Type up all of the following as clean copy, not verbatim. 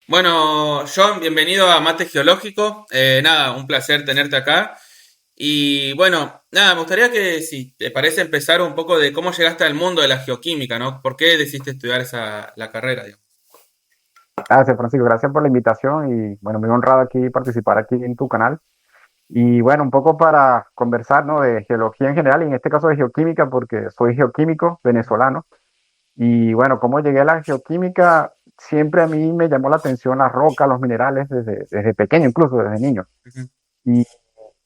Bueno, John, bienvenido a Mate Geológico. Nada, un placer tenerte acá. Y bueno, nada, me gustaría que, si te parece, empezar un poco de cómo llegaste al mundo de la geoquímica, ¿no? ¿Por qué decidiste estudiar la carrera, digamos? Gracias, Francisco, gracias por la invitación y bueno, muy honrado aquí participar aquí en tu canal. Y bueno, un poco para conversar, ¿no? De geología en general y en este caso de geoquímica porque soy geoquímico venezolano. Y bueno, cómo llegué a la geoquímica, siempre a mí me llamó la atención las rocas, los minerales desde pequeño, incluso desde niño. Ujú. Y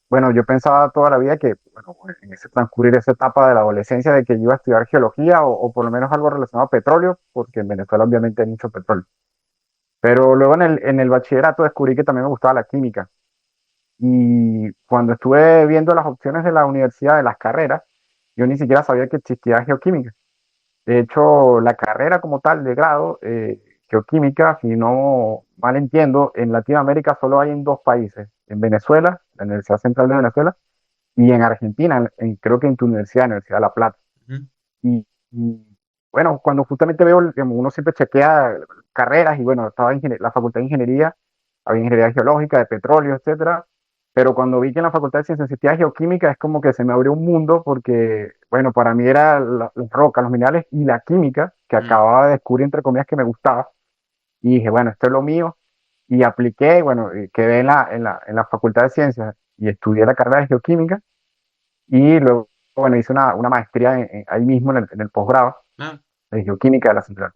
bueno, yo pensaba toda la vida que, bueno, en ese transcurrir esa etapa de la adolescencia de que yo iba a estudiar geología o por lo menos algo relacionado a petróleo, porque en Venezuela obviamente hay mucho petróleo. Pero luego en el bachillerato descubrí que también me gustaba la química. Y cuando estuve viendo las opciones de la universidad, de las carreras, yo ni siquiera sabía que existía geoquímica. De hecho, la carrera como tal de grado, geoquímica, si no mal entiendo, en Latinoamérica solo hay en dos países, en Venezuela, la Universidad Central de Venezuela, y en Argentina, creo que en tu universidad, la Universidad de La Plata. Ujú. Y bueno, cuando justamente veo, digamos, uno siempre chequea carreras y bueno, estaba en la Facultad de Ingeniería, había ingeniería geológica, de petróleo, etcétera. Pero cuando vi que en la Facultad de Ciencias existía geoquímica, es como que se me abrió un mundo porque, bueno, para mí era las rocas, los minerales y la química que Mm. acababa de descubrir, entre comillas, que me gustaba. Y dije, bueno, esto es lo mío. Y apliqué, bueno, y quedé en la Facultad de Ciencias y estudié la carrera de geoquímica. Y luego, bueno, hice una maestría ahí mismo en el posgrado Ah. de geoquímica de la central.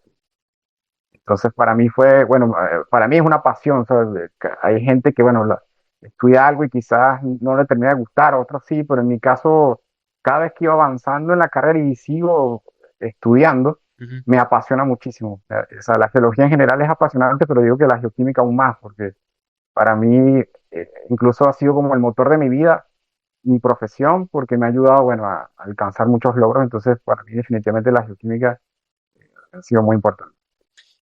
Entonces, para mí fue, bueno, para mí es una pasión, ¿sabes? Que hay gente que, bueno, estudia algo y quizás no le termina de gustar, otros sí, pero en mi caso, cada vez que iba avanzando en la carrera y sigo estudiando, Ujú. me apasiona muchísimo. O sea, la geología en general es apasionante, pero digo que la geoquímica aún más, porque para mí incluso ha sido como el motor de mi vida, mi profesión, porque me ha ayudado, bueno, a alcanzar muchos logros. Entonces, para mí definitivamente la geoquímica ha sido muy importante.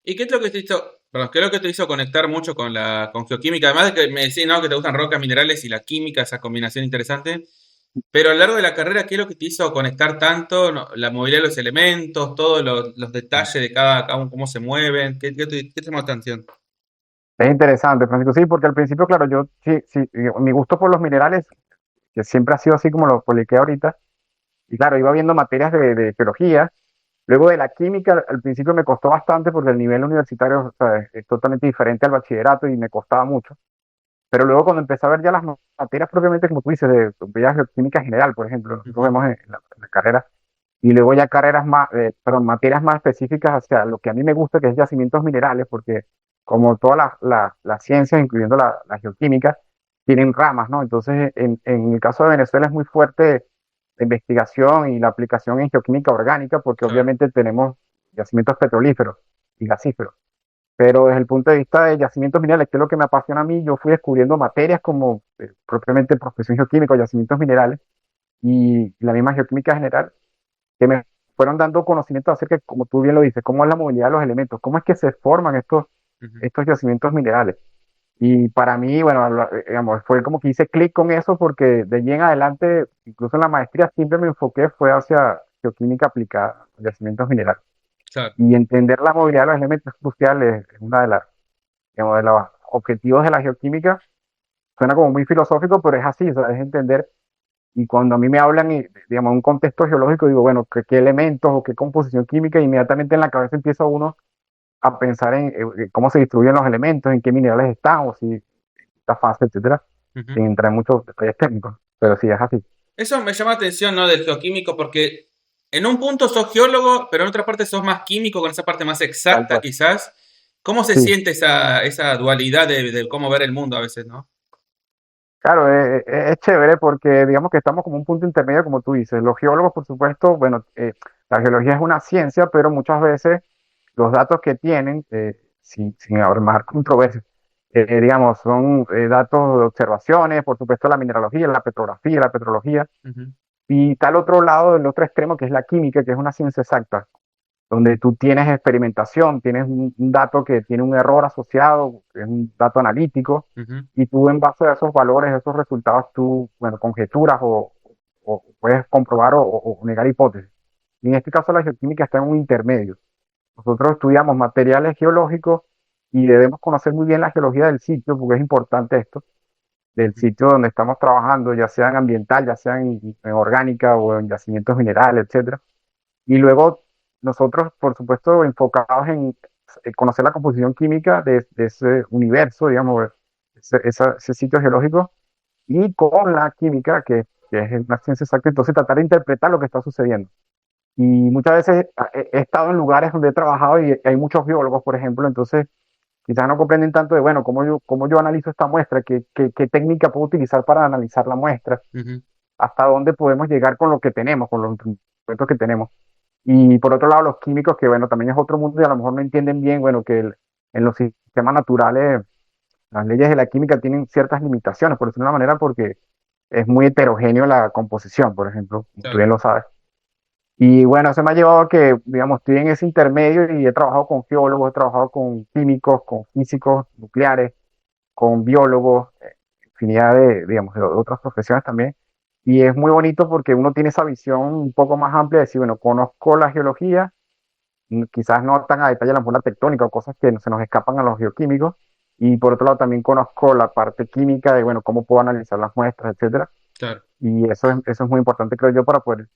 ¿Y qué es lo que te hizo, perdón, qué es lo que te hizo conectar mucho con geoquímica? Además de que me decís, ¿no? Que te gustan rocas, minerales y la química, esa combinación interesante. Pero a lo largo de la carrera, ¿qué es lo que te hizo conectar tanto? No, la movilidad de los elementos, todos los detalles de cada uno, cómo se mueven, ¿qué te llamó la atención? Es interesante, Francisco, sí, porque al principio, claro, yo sí, sí, mi gusto por los minerales, que siempre ha sido así como lo publiqué ahorita, y claro, iba viendo materias de geología, luego de la química, al principio me costó bastante porque el nivel universitario, o sea, es totalmente diferente al bachillerato y me costaba mucho, pero luego cuando empecé a ver ya las materias propiamente, como tú dices, de geoquímica general, por ejemplo, nosotros Ujú. vemos en la carrera, y luego ya carreras más, perdón, materias más específicas hacia lo que a mí me gusta, que es yacimientos minerales, porque como todas las ciencias, incluyendo la geoquímica, tienen ramas, ¿no? Entonces, en el caso de Venezuela es muy fuerte la investigación y la aplicación en geoquímica orgánica, porque Claro. obviamente tenemos yacimientos petrolíferos y gasíferos. Pero desde el punto de vista de yacimientos minerales, que es lo que me apasiona a mí, yo fui descubriendo materias como propiamente profesión geoquímica o yacimientos minerales y la misma geoquímica general que me fueron dando conocimiento acerca, como tú bien lo dices, cómo es la movilidad de los elementos, cómo es que se forman Ujú. estos yacimientos minerales. Y para mí, bueno, digamos, fue como que hice clic con eso porque de allí en adelante, incluso en la maestría, siempre me enfoqué fue hacia geoquímica aplicada a yacimientos minerales. Claro. Y entender la movilidad de los elementos es crucial, es una de las, digamos, de los objetivos de la geoquímica. Suena como muy filosófico, pero es así, o sea, es entender y cuando a mí me hablan, digamos, en un contexto geológico, digo, bueno, ¿qué elementos o qué composición química? Inmediatamente en la cabeza empieza uno a pensar en cómo se distribuyen los elementos, en qué minerales están, o si está fase, etcétera, Ujú. sin entrar en muchos detalles técnicos. Pero sí, es así. Eso me llama la atención, ¿no? Del geoquímico, porque en un punto sos geólogo, pero en otra parte sos más químico, con esa parte más Tal exacta, cual. quizás. ¿Cómo se Sí, siente esa dualidad de cómo ver el mundo a veces, ¿no? claro, es chévere porque digamos que estamos como un punto intermedio, como tú dices. Los geólogos, por supuesto, bueno, la geología es una ciencia, pero muchas veces los datos que tienen, sin armar controversias, digamos, son datos de observaciones, por supuesto la mineralogía, la petrografía, la petrología, Ujú. y tal otro lado, el otro extremo, que es la química, que es una ciencia exacta, donde tú tienes experimentación, tienes un dato que tiene un error asociado, que es un dato analítico, Ujú. y tú en base a esos valores, esos resultados, tú, bueno, conjeturas o puedes comprobar o negar hipótesis. Y en este caso la geoquímica está en un intermedio. Nosotros estudiamos materiales geológicos y debemos conocer muy bien la geología del sitio, porque es importante esto, del sitio donde estamos trabajando, ya sea en ambiental, ya sea en orgánica o en yacimientos minerales, etcétera. Y luego nosotros, por supuesto, enfocados en conocer la composición química de ese universo, digamos, ese sitio geológico, y con la química, que es una ciencia exacta, entonces tratar de interpretar lo que está sucediendo. Y muchas veces he estado en lugares donde he trabajado y hay muchos biólogos, por ejemplo, entonces quizás no comprenden tanto de, bueno, cómo yo analizo esta muestra, qué técnica puedo utilizar para analizar la muestra, Ujú. hasta dónde podemos llegar con lo que tenemos, con los instrumentos que tenemos. Y por otro lado, los químicos, que bueno, también es otro mundo y a lo mejor no entienden bien, bueno, en los sistemas naturales, las leyes de la química tienen ciertas limitaciones, por decirlo de una manera, porque es muy heterogéneo la composición, por ejemplo, como tú Claro. bien lo sabes. Y bueno, eso me ha llevado a que, digamos, estoy en ese intermedio y he trabajado con geólogos, he trabajado con químicos, con físicos nucleares, con biólogos, infinidad digamos, de otras profesiones también. Y es muy bonito porque uno tiene esa visión un poco más amplia de decir, bueno, conozco la geología, quizás no tan a detalle la mejor la tectónica o cosas que se nos escapan a los geoquímicos. Y por otro lado también conozco la parte química de, bueno, cómo puedo analizar las muestras, etcétera. Claro. Y eso es muy importante, creo yo, para poder,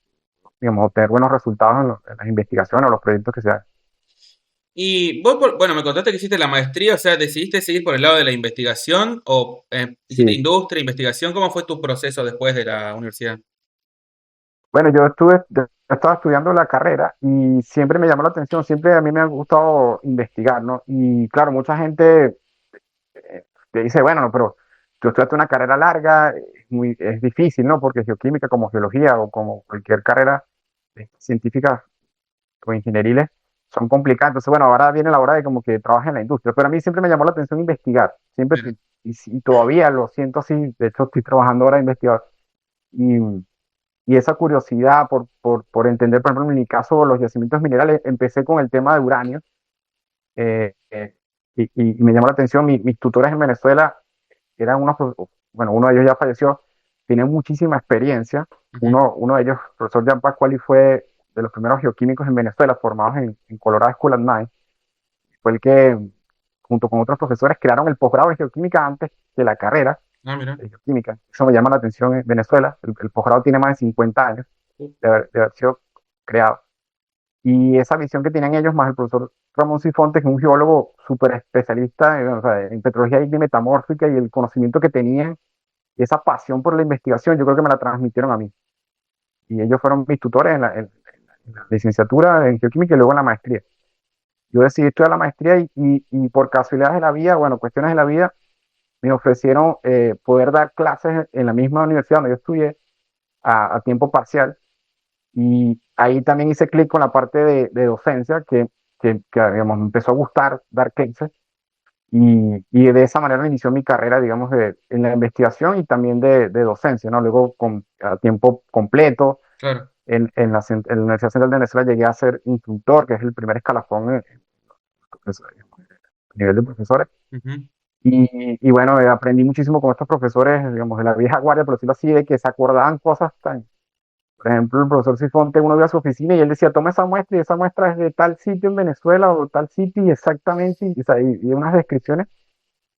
digamos, obtener buenos resultados en las investigaciones o los proyectos que se hagan. Y vos, bueno, me contaste que hiciste la maestría, o sea, ¿decidiste seguir por el lado de la investigación o hiciste Sí. industria, investigación? ¿Cómo fue tu proceso después de la universidad? Bueno, yo estaba estudiando la carrera y siempre me llamó la atención, siempre a mí me ha gustado investigar, ¿no? Y claro, mucha gente te dice, bueno, no, pero tú estudiaste una carrera larga, es difícil, ¿no? Porque geoquímica, como geología o como cualquier carrera científica o ingenieriles, son complicadas. Entonces, bueno, ahora viene la hora de como que trabajes en la industria. Pero a mí siempre me llamó la atención investigar, siempre, Mira, y todavía lo siento así. De hecho, estoy trabajando ahora de investigador. Y, y esa curiosidad por entender, por ejemplo, en mi caso, los yacimientos minerales, empecé con el tema de uranio. eh, eh, y me llamó la atención, mis tutores en Venezuela eran bueno, uno de ellos ya falleció, tiene muchísima experiencia. ujú, Uno de ellos, el profesor Jean Pascuali, fue de los primeros geoquímicos en Venezuela formados en Colorado School at Night. Fue el que, junto con otros profesores, crearon el posgrado de geoquímica antes de la carrera ah, mira. de geoquímica. Eso me llama la atención en Venezuela. El posgrado tiene más de 50 años de haber sido creado. Y esa visión que tenían ellos, más el profesor Ramón Sifontes, que es un geólogo súper especialista o sea, en petrología y metamórfica, y el conocimiento que tenían, y esa pasión por la investigación, yo creo que me la transmitieron a mí. Y ellos fueron mis tutores en la licenciatura en geoquímica y luego en la maestría. Yo decidí estudiar la maestría y por casualidades de la vida, bueno, cuestiones de la vida, me ofrecieron poder dar clases en la misma universidad donde yo estudié a tiempo parcial. Y ahí también hice clic con la parte de docencia digamos, me empezó a gustar dar clases. Y de esa manera inició mi carrera, digamos, en la investigación y también de docencia, ¿no? Luego a tiempo completo Claro. en la Universidad Central de Venezuela llegué a ser instructor, que es el primer escalafón a nivel de profesores. Ujú. Y bueno, aprendí muchísimo con estos profesores, digamos, de la vieja guardia, por decirlo así, de que se acordaban cosas tan. Por ejemplo, el profesor Sifonte, uno iba a su oficina y él decía, toma esa muestra y esa muestra es de tal sitio en Venezuela o tal sitio y exactamente, o sea, y unas descripciones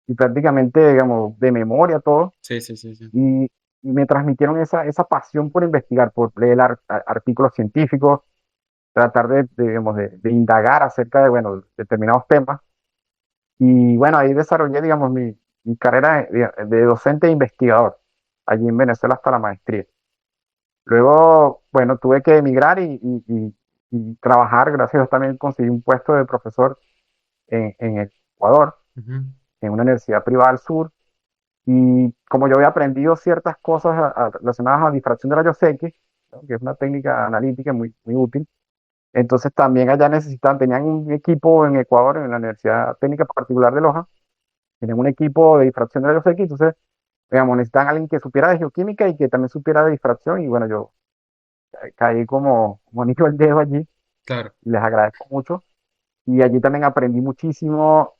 y prácticamente, digamos, de memoria todo. Sí, sí, sí, sí. Y, y me transmitieron esa pasión por investigar, por leer artículos científicos, tratar digamos, de indagar acerca de, bueno, determinados temas. Y bueno, ahí desarrollé, digamos, mi carrera de docente e investigador, allí en Venezuela hasta la maestría. Luego, bueno, tuve que emigrar y trabajar, gracias a Dios también conseguí un puesto de profesor en Ecuador, Ujú. en una universidad privada al sur. Y como yo había aprendido ciertas cosas relacionadas a difracción de rayos X, ¿no? Que es una técnica analítica muy útil, entonces también allá tenían un equipo en Ecuador, en la Universidad Técnica Particular de Loja, tenían un equipo de difracción de rayos X, entonces, digamos, necesitan alguien que supiera de geoquímica y que también supiera de difracción, y bueno, yo caí como anillo al dedo allí, Claro. y les agradezco mucho. Y allí también aprendí muchísimo,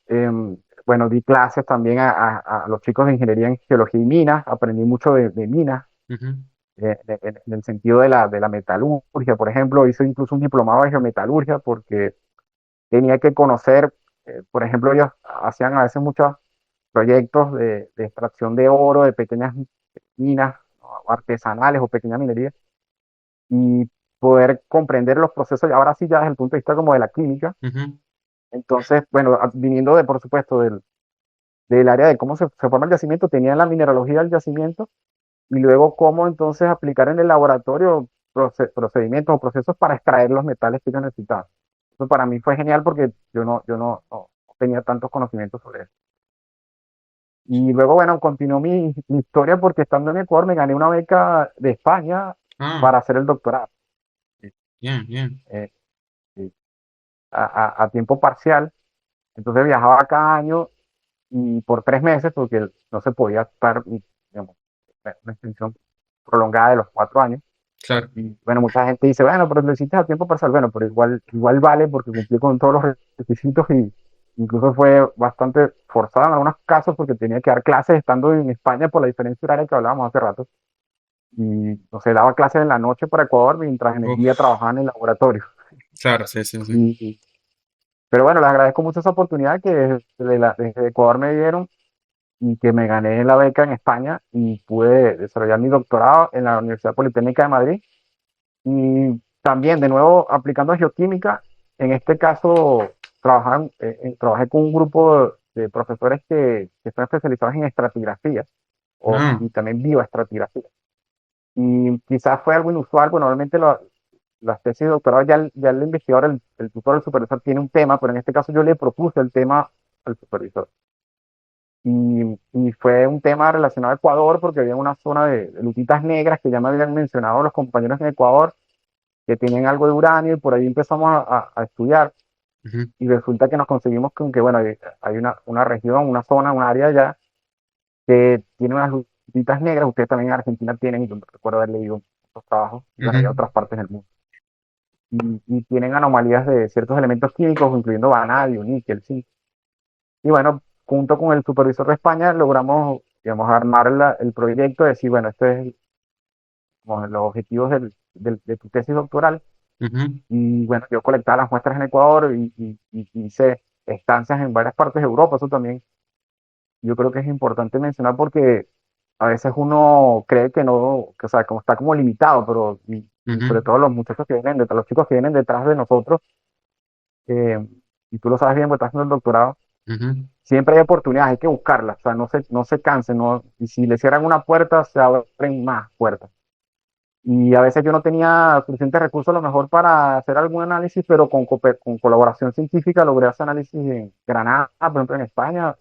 bueno, di clases también a los chicos de ingeniería en geología y minas, aprendí mucho de minas, Ujú. en el sentido de la metalurgia, por ejemplo, hice incluso un diplomado de geometalurgia porque tenía que conocer por ejemplo, ellos hacían a veces muchos proyectos de extracción de oro, de pequeñas minas, ¿no? Artesanales o pequeña minería, y poder comprender los procesos, y ahora sí ya desde el punto de vista como de la química. Ujú. Entonces, bueno, viniendo de, por supuesto, del área de cómo se forma el yacimiento, tenían la mineralogía del yacimiento y luego cómo entonces aplicar en el laboratorio procedimientos o procesos para extraer los metales que ellos necesitaban. Eso para mí fue genial porque yo no tenía tantos conocimientos sobre eso. Y luego, bueno, continuó mi historia porque estando en Ecuador me gané una beca de España Ah, para hacer el doctorado. bien, bien. eh, eh, a tiempo parcial. Entonces viajaba cada año y por 3 meses, porque no se podía estar, digamos, una extensión prolongada de los 4 años. Claro. Y bueno, mucha gente dice, bueno, pero lo hiciste a tiempo parcial. Bueno, pero igual vale porque cumplí con todos los requisitos y incluso fue bastante forzado en algunos casos porque tenía que dar clases estando en España por la diferencia horaria que hablábamos hace rato. Y no sé, daba clases en la noche para Ecuador mientras en el día Uf, trabajaba en el laboratorio. claro, sí, sí, sí. Y, pero bueno, les agradezco mucho esa oportunidad que desde Ecuador me dieron y que me gané la beca en España y pude desarrollar mi doctorado en la Universidad Politécnica de Madrid. Y también, de nuevo, aplicando geoquímica, en este caso, trabajé con un grupo de profesores que están especializados en estratigrafía Ah, y también bioestratigrafía. Y quizás fue algo inusual, pues normalmente las tesis de doctorado ya el investigador, el tutor, el supervisor tiene un tema, pero en este caso yo le propuse el tema al supervisor. Y fue un tema relacionado a Ecuador porque había una zona de lutitas negras que ya me habían mencionado los compañeros en Ecuador que tienen algo de uranio y por ahí empezamos a estudiar ujú, y resulta que nos conseguimos con que, bueno, hay una región, una zona, un área allá que tiene unas lutitas negras, ustedes también en Argentina tienen, yo recuerdo haber leído estos trabajos, y bueno, hay ujú, otras partes del mundo, y tienen anomalías de ciertos elementos químicos, incluyendo vanadio, níquel, sí. Y bueno, junto con el supervisor de España logramos, digamos, armar el proyecto, decir, bueno, este es como los objetivos de tu tesis doctoral. ujú. Y bueno, yo colectaba las muestras en Ecuador y hice estancias en varias partes de Europa. Eso también yo creo que es importante mencionar porque a veces uno cree que no, que, o sea, como está como limitado, pero y sobre Ujú, todo los muchachos que vienen detrás, los chicos que vienen detrás de nosotros, eh, y tú lo sabes bien, porque estás haciendo el doctorado, ujú. siempre hay oportunidades, hay que buscarlas, o sea, no se cansen, no, y si le cierran una puerta, se abren más puertas. Y a veces yo no tenía suficientes recursos a lo mejor para hacer algún análisis, pero con colaboración científica logré hacer análisis en Granada, por ejemplo, en España,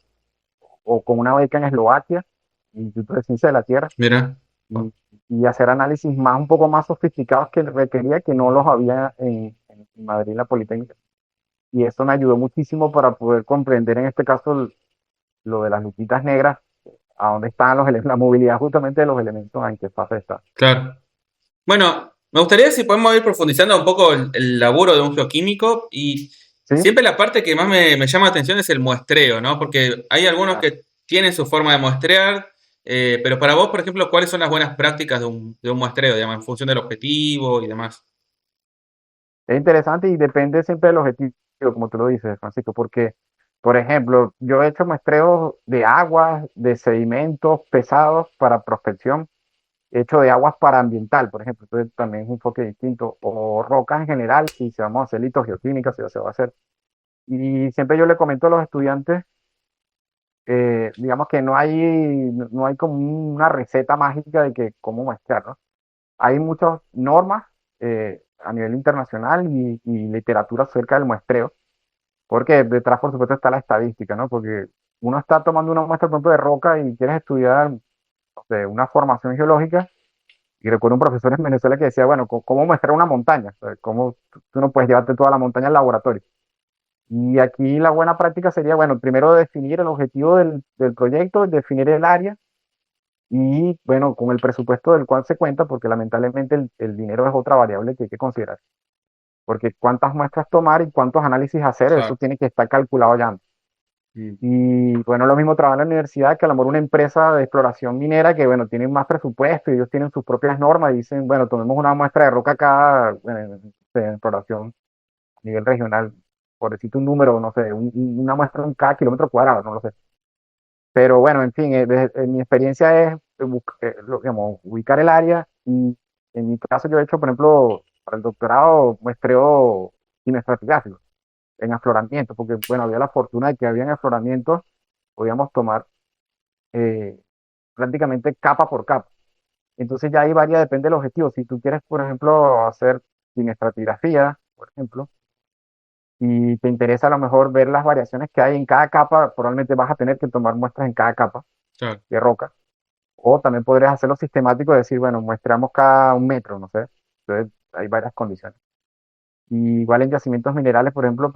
o con una beca en Eslovaquia, Instituto de Ciencia de la Tierra, Mira. y, y hacer análisis un poco más sofisticados que requería, que no los había en Madrid, en la Politécnica. Y eso me ayudó muchísimo para poder comprender en este caso lo de las lupitas negras, a dónde están la movilidad justamente de los elementos, en qué fase está. Claro. Bueno, me gustaría si podemos ir profundizando un poco el laburo de un geoquímico y ¿Sí? siempre la parte que más me llama la atención es el muestreo, ¿no? Porque hay algunos Claro. que tienen su forma de muestrear, pero para vos, por ejemplo, ¿cuáles son las buenas prácticas de un muestreo, digamos, en función del objetivo y demás? Es interesante y depende siempre del objetivo, como tú lo dices, Francisco, porque, por ejemplo, yo he hecho muestreos de aguas, de sedimentos pesados para prospección, he hecho de aguas para ambiental, por ejemplo, entonces también es un enfoque distinto, o rocas en general, si se vamos a hacer litogeoquímica, si se va a hacer. Y siempre yo le comento a los estudiantes, digamos que no hay como una receta mágica de que cómo muestrear, ¿no? Hay muchas normas a nivel internacional y literatura acerca del muestreo, porque detrás, por supuesto, está la estadística, ¿no? Porque uno está tomando una muestra, por ejemplo, de roca y quieres estudiar, no sé, una formación geológica. Y recuerdo un profesor en Venezuela que decía, bueno, ¿cómo muestrar una montaña? O sea, ¿cómo tú no puedes llevarte toda la montaña al laboratorio? Y aquí la buena práctica sería, bueno, primero definir el objetivo del proyecto, definir el área y, bueno, con el presupuesto del cual se cuenta, porque lamentablemente el dinero es otra variable que hay que considerar. Porque cuántas muestras tomar y cuántos análisis hacer, eso Claro. tiene que estar calculado ya. Mm. Y bueno, lo mismo trabaja en la universidad que a lo mejor una empresa de exploración minera que, bueno, tienen más presupuesto y ellos tienen sus propias normas y dicen, bueno, tomemos una muestra de roca acá en exploración a nivel regional. por decirte un número, no sé, una muestra en cada kilómetro cuadrado, no lo sé. Pero bueno, en fin, mi experiencia es digamos, ubicar el área y en mi caso yo he hecho, por ejemplo, para el doctorado muestreo estratigráfico en afloramiento, porque bueno, había la fortuna de que había afloramientos, podíamos tomar eh, prácticamente capa por capa. Entonces ya ahí varía, depende del objetivo. Si tú quieres, por ejemplo, hacer estratigrafía, por ejemplo, y te interesa a lo mejor ver las variaciones que hay en cada capa, probablemente vas a tener que tomar muestras en cada capa Claro. de roca. O también podrías hacerlo sistemático y decir, bueno, muestramos cada 1 metro, no sé. Entonces hay varias condiciones. Y igual en yacimientos minerales, por ejemplo,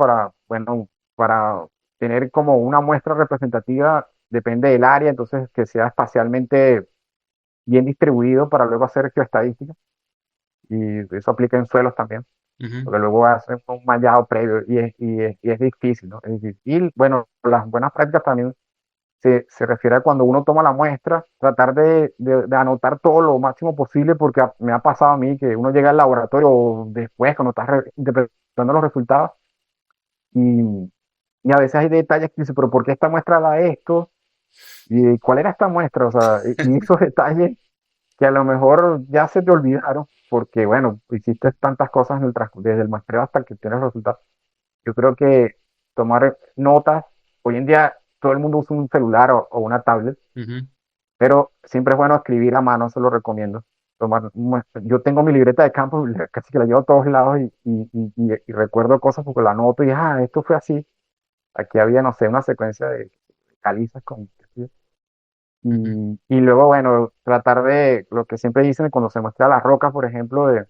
bueno, para tener como una muestra representativa, depende del área, entonces que sea espacialmente bien distribuido para luego hacer geoestadística. Y eso aplica en suelos también, Ujú. porque luego hacer un mallado previo y es difícil, ¿no? Es difícil. Y bueno, las buenas prácticas también se refiere a cuando uno toma la muestra, tratar de anotar todo lo máximo posible, porque me ha pasado a mí que uno llega al laboratorio o después, cuando estás interpretando los resultados, y, y a veces hay detalles que dice, pero ¿por qué esta muestra da esto? ¿Y cuál era esta muestra? O sea, y esos detalles que a lo mejor ya se te olvidaron, porque bueno, hiciste tantas cosas en desde el muestreo hasta que tienes resultados. Yo creo que tomar notas, hoy en día todo el mundo usa un celular o una tablet, Ujú. pero siempre es bueno escribir a mano, se lo recomiendo. Yo tengo mi libreta de campo, casi que la llevo a todos lados y recuerdo cosas porque la anoto y, esto fue así. Aquí había, no sé, una secuencia de calizas con... Ujú. Y luego, bueno, tratar de, lo que siempre dicen cuando se muestra las rocas, por ejemplo, de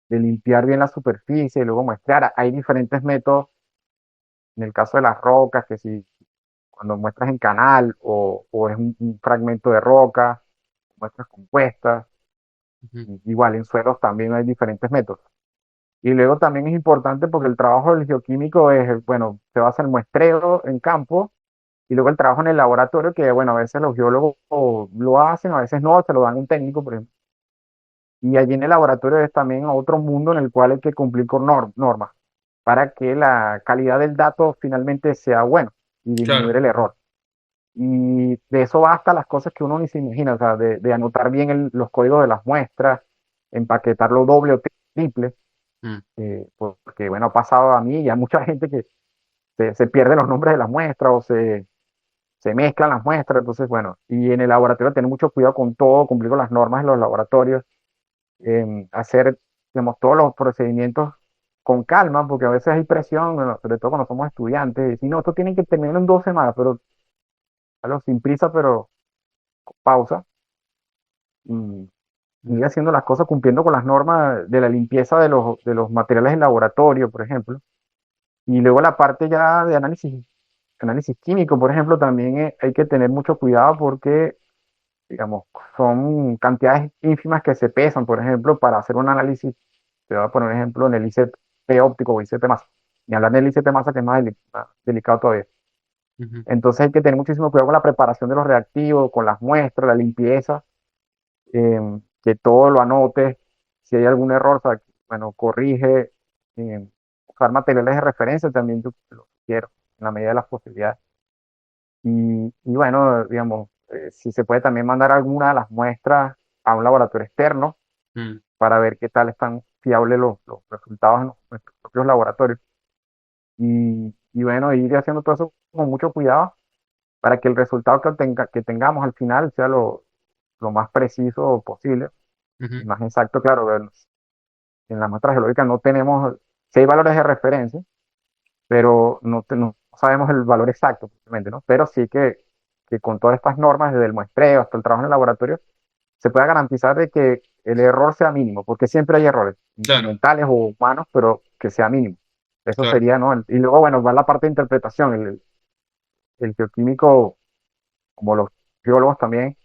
limpiar bien la superficie y luego muestrear. Hay diferentes métodos en el caso de las rocas, que si cuando muestras en canal o es un fragmento de roca, muestras compuestas, Ujú. igual en suelos también hay diferentes métodos. Y luego también es importante porque el trabajo del geoquímico es, bueno, se basa en el muestreo en campo y luego el trabajo en el laboratorio, que bueno, a veces los geólogos lo hacen, a veces no, se lo dan a un técnico, por ejemplo. Y allí en el laboratorio es también otro mundo en el cual hay que cumplir con normas para que la calidad del dato finalmente sea bueno y disminuir Claro. el error. Y de eso basta las cosas que uno ni se imagina, o sea, de anotar bien los códigos de las muestras, empaquetarlo doble o triple, Mm. porque bueno, ha pasado a mí y a mucha gente que se pierden los nombres de las muestras o se mezclan las muestras, entonces bueno, y en el laboratorio tener mucho cuidado con todo, cumplir con las normas en los laboratorios, hacer, digamos, todos los procedimientos con calma, porque a veces hay presión, bueno, sobre todo cuando somos estudiantes, y si no, esto tienen que terminar en 2 semanas, pero algo sin prisa, pero con pausa, y ir Mm. haciendo las cosas cumpliendo con las normas de la limpieza de los materiales en laboratorio, por ejemplo, y luego la parte ya de análisis químico, por ejemplo, también hay que tener mucho cuidado porque, digamos, son cantidades ínfimas que se pesan, por ejemplo, para hacer un análisis. Te voy a poner un ejemplo en el ICP óptico o ICP masa. Ni hablar del ICP masa, que es más delicado todavía. Ujú. Entonces hay que tener muchísimo cuidado con la preparación de los reactivos, con las muestras, la limpieza, que todo lo anotes. Si hay algún error, o sea, bueno, corrige. Usar materiales de referencia también yo lo quiero, en la medida de las posibilidades. Y bueno, digamos, si se puede también mandar alguna de las muestras a un laboratorio externo Mm. para ver qué tal están fiables los resultados en nuestros propios laboratorios. Y bueno, ir haciendo todo eso con mucho cuidado para que el resultado que tengamos al final sea lo más preciso posible y Ujú. más exacto. Claro, en la muestra geológica no tenemos, sí hay valores de referencia, pero no sabemos el valor exacto, obviamente, ¿no? Pero sí que con todas estas normas, desde el muestreo hasta el trabajo en el laboratorio, se pueda garantizar de que el error sea mínimo, porque siempre hay errores, Claro, instrumentales o humanos, pero que sea mínimo. Eso claro. sería, ¿no? Y luego, bueno, va la parte de interpretación. El geoquímico, como los geólogos también,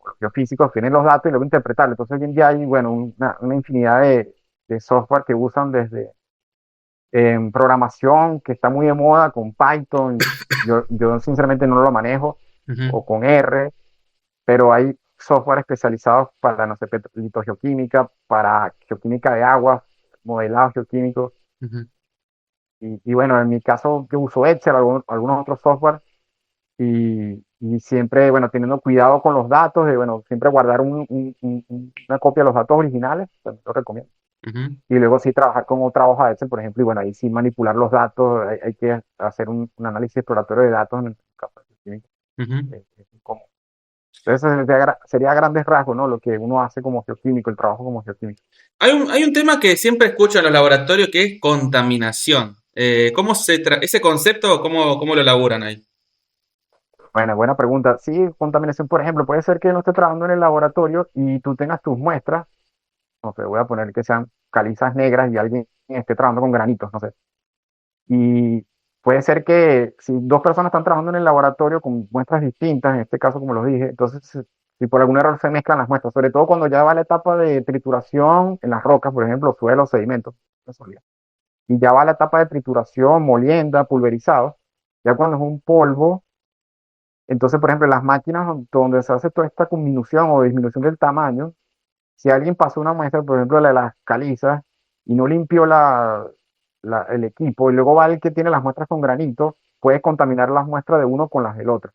los geofísicos, tienen los datos y luego interpretarlos. Entonces, hoy en día hay, bueno, una infinidad de software que usan desde programación, que está muy de moda, con Python. Yo sinceramente no lo manejo, Ujú. o con R, pero hay software especializados para, no sé, litogeoquímica, para geoquímica de agua, modelado geoquímico, Ujú. Y bueno, en mi caso yo uso Excel, algunos otros software y siempre, bueno, teniendo cuidado con los datos, de, bueno, siempre guardar una copia de los datos originales, también lo recomiendo. Ujú, Y luego sí trabajar con otra hoja de Excel, por ejemplo, y bueno, ahí sí manipular los datos, hay que hacer un análisis exploratorio de datos en el caso de química, ujú. es incómodo. Entonces sería a grandes rasgos, ¿no? Lo que uno hace como geoquímico, el trabajo como geoquímico. Hay un tema que siempre escucho en los laboratorios que es contaminación. Ese concepto, cómo lo elaboran ahí? Bueno, buena pregunta. Sí, contaminación, por ejemplo, puede ser que no esté trabajando en el laboratorio y tú tengas tus muestras, no sé, voy a poner que sean calizas negras y alguien esté trabajando con granitos, no sé. Y puede ser que si dos personas están trabajando en el laboratorio con muestras distintas, en este caso como lo dije, entonces si por algún error se mezclan las muestras, sobre todo cuando ya va la etapa de trituración en las rocas, por ejemplo, suelos, sedimentos, y ya va la etapa de trituración, molienda, pulverizado, ya cuando es un polvo, entonces por ejemplo en las máquinas donde se hace toda esta disminución o disminución del tamaño, si alguien pasó una muestra, por ejemplo, la de las calizas, y no limpió el equipo, y luego va el que tiene las muestras con granito, puede contaminar las muestras de uno con las del otro.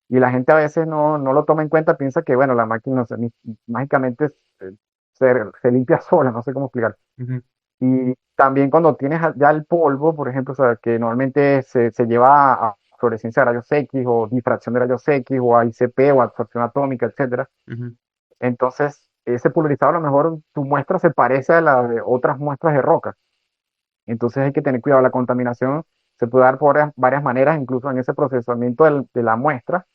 Y la gente a veces no lo toma en cuenta, piensa que, bueno, la máquina no sé, mágicamente se limpia sola, no sé cómo explicar. Ujú, Y también cuando tienes ya el polvo, por ejemplo, o sea, que normalmente se lleva a fluorescencia de rayos X o difracción de rayos X o a ICP o absorción atómica, etcétera. ujú, Entonces, ese pulverizado a lo mejor tu muestra se parece a la de otras muestras de roca. Entonces hay que tener cuidado. La contaminación se puede dar por varias maneras, incluso en ese procesamiento de la muestra.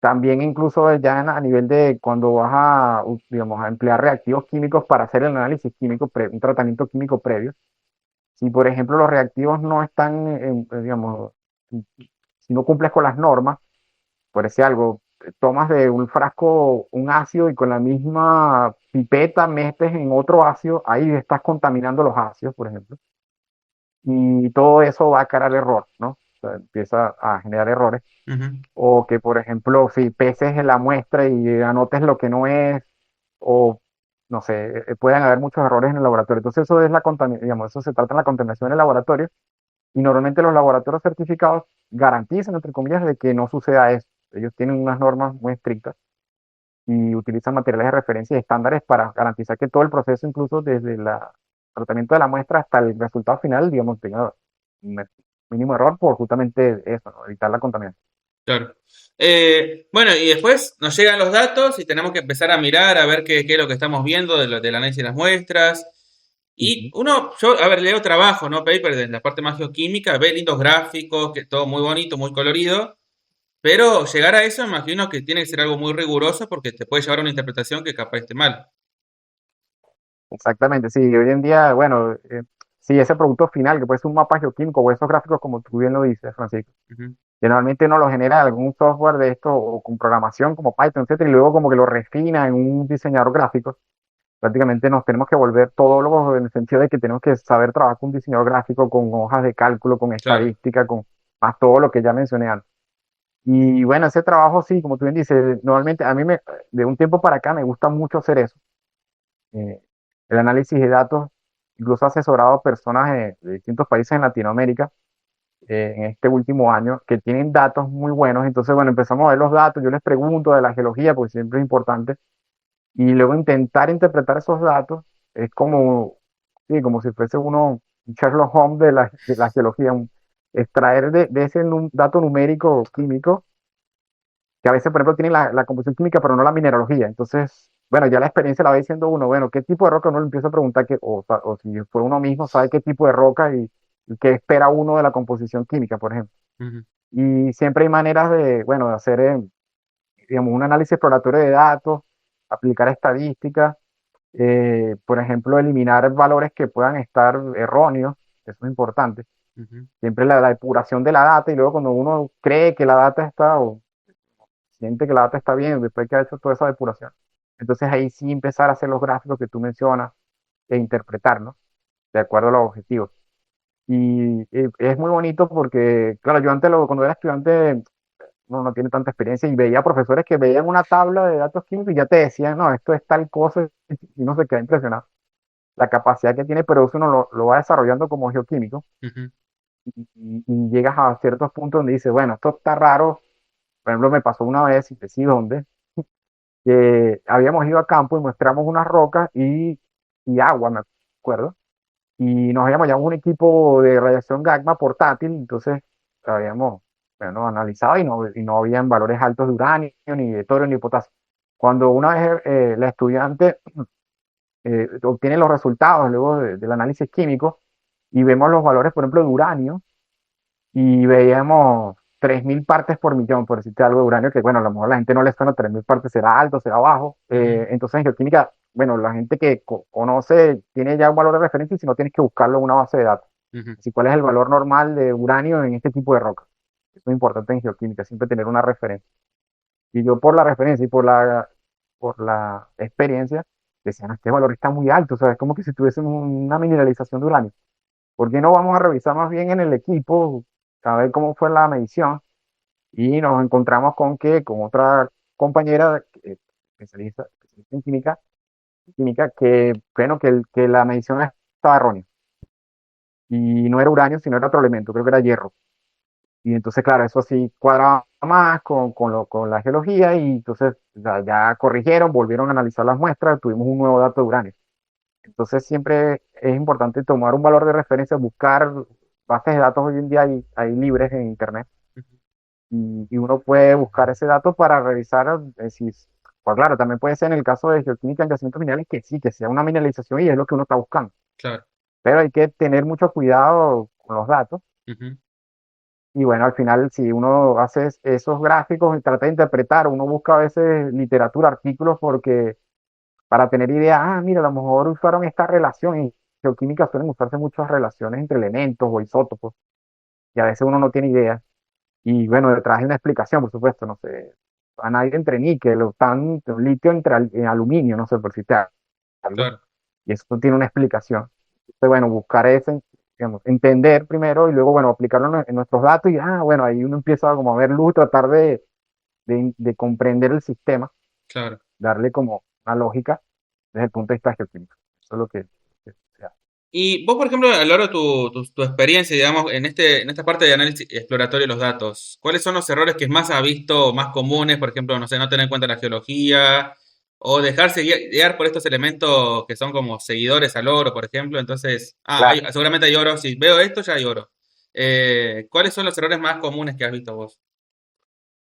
También incluso ya a nivel de cuando vas digamos, a emplear reactivos químicos para hacer el análisis químico, un tratamiento químico previo. Si, por ejemplo, los reactivos no están, digamos, si no cumples con las normas, por decir algo, tomas de un frasco un ácido y con la misma pipeta metes en otro ácido, ahí estás contaminando los ácidos, por ejemplo, y todo eso va a caer al error, ¿no? O sea, empieza a generar errores. ujú. O que, por ejemplo, si peses en la muestra y anotes lo que no es, o no sé, pueden haber muchos errores en el laboratorio. Entonces, eso es digamos, eso se trata en la contaminación en el laboratorio, y normalmente los laboratorios certificados garantizan, entre comillas, de que no suceda eso. Ellos tienen unas normas muy estrictas y utilizan materiales de referencia y estándares para garantizar que todo el proceso, incluso desde el tratamiento de la muestra hasta el resultado final, digamos, tenga un mínimo error por justamente eso, ¿no? Evitar la contaminación. Claro. Bueno, y después nos llegan los datos y tenemos que empezar a mirar a ver qué es lo que estamos viendo del análisis de las muestras. Y Ujú. yo, a ver, leo trabajo, ¿no? Paper de la parte más geoquímica, ve lindos gráficos, que todo muy bonito, muy colorido, pero llegar a eso me imagino que tiene que ser algo muy riguroso porque te puede llevar a una interpretación que capaz esté mal. Exactamente, sí, hoy en día, bueno, sí, ese producto final, que puede ser un mapa geoquímico o esos gráficos, como tú bien lo dices, Francisco, Ujú, generalmente uno lo genera en algún software de esto o con programación como Python, etcétera, y luego como que lo refina en un diseñador gráfico. Prácticamente nos tenemos que volver todólogos en el sentido de que tenemos que saber trabajar con un diseñador gráfico, con hojas de cálculo, con claro. estadística, con más todo lo que ya mencioné antes. Y bueno, ese trabajo sí, como tú bien dices, normalmente de un tiempo para acá me gusta mucho hacer eso. eh, el análisis de datos, incluso he asesorado a personas de distintos países en Latinoamérica en este último año que tienen datos muy buenos. Entonces, bueno, empezamos a ver los datos, yo les pregunto de la geología, porque siempre es importante, y luego intentar interpretar esos datos es como, sí, como si fuese uno un Sherlock Holmes de la geología, extraer de ese dato numérico químico, que a veces, por ejemplo, tiene la composición química, pero no la mineralogía. Entonces, bueno, ya la experiencia la va diciendo uno, bueno, ¿qué tipo de roca uno le empieza a preguntar? O si fue uno mismo, sabe qué tipo de roca y qué espera uno de la composición química, por ejemplo. Ujú, Y siempre hay maneras de, bueno, de hacer, digamos, un análisis exploratorio de datos, aplicar estadísticas, por ejemplo, eliminar valores que puedan estar erróneos, eso es importante. ujú. Siempre la depuración de la data y luego cuando uno cree que la data está o siente que la data está bien después que ha hecho toda esa depuración. Entonces ahí sí empezar a hacer los gráficos que tú mencionas e interpretarlos de acuerdo a los objetivos. Y es muy bonito porque, claro, yo antes, cuando era estudiante, no tiene tanta experiencia y veía profesores que veían una tabla de datos químicos y ya te decían, no, esto es tal cosa y uno se queda impresionado. La capacidad que tiene, pero eso uno lo va desarrollando como geoquímico. Ujú. y llegas a ciertos puntos donde dices, bueno, esto está raro. Por ejemplo, me pasó una vez, y te sí, ¿dónde? Que habíamos ido a campo y mostramos unas rocas y agua, me acuerdo. Y nos habíamos llevado un equipo de radiación gamma portátil, entonces habíamos, bueno, analizado y no habían valores altos de uranio, ni de torio, ni de potasio. Cuando una vez la estudiante obtiene los resultados luego del análisis químico y vemos los valores, por ejemplo, de uranio, y veíamos 3.000 partes por millón, por decirte algo de uranio, que bueno, a lo mejor la gente no le suena 3.000 partes, será alto, será bajo. Ujú. Entonces en geoquímica, bueno, la gente que conoce tiene ya un valor de referencia y si no tienes que buscarlo en una base de datos. Ujú. Así, ¿cuál es el valor normal de uranio en este tipo de rocas? Eso es importante en geoquímica, siempre tener una referencia. Y yo por la referencia y por la experiencia, decían, este valor está muy alto, o sea, es como que si tuviésemos una mineralización de uranio. ¿Por qué no vamos a revisar más bien en el equipo, a ver cómo fue la medición? Y nos encontramos con que, con otra compañera especialista en química, que, bueno, que la medición estaba errónea. Y no era uranio, sino era otro elemento, creo que era hierro. Y entonces, claro, eso sí cuadraba más con la geología y entonces ya corrigieron, volvieron a analizar las muestras, tuvimos un nuevo dato de uranio. Entonces siempre es importante tomar un valor de referencia, buscar bases de datos hoy en día hay libres en Internet Ujú. y uno puede buscar ese dato para revisar si, pues claro, también puede ser en el caso de geoquímica en yacimientos minerales que sí, que sea una mineralización y es lo que uno está buscando. Claro. Pero hay que tener mucho cuidado con los datos. Ujú. Y bueno, al final, si uno hace esos gráficos y trata de interpretar, uno busca a veces literatura, artículos, porque para tener idea, mira, a lo mejor usaron esta relación. En geoquímica suelen usarse muchas relaciones entre elementos o isótopos, y a veces uno no tiene idea. Y bueno, detrás hay una explicación, por supuesto, no sé, anhidro entre níquel, o tan litio entre aluminio, no sé, por si te algo. Claro. Y eso tiene una explicación. Entonces, bueno, buscar ese, digamos, entender primero y luego, bueno, aplicarlo en nuestros datos y, bueno, ahí uno empieza como a ver luz, tratar de comprender el sistema, Claro. darle como una lógica desde el punto de vista geoquímico. Eso es lo que se hace. Y vos, por ejemplo, a lo largo de tu experiencia, digamos, en esta parte de análisis exploratorio de los datos, ¿cuáles son los errores que más has visto, más comunes? Por ejemplo, no sé, no tener en cuenta la geología o dejarse guiar por estos elementos que son como seguidores al oro, por ejemplo. Entonces, Claro. seguramente hay oro. Si veo esto, ya hay oro. ¿Cuáles son los errores más comunes que has visto vos?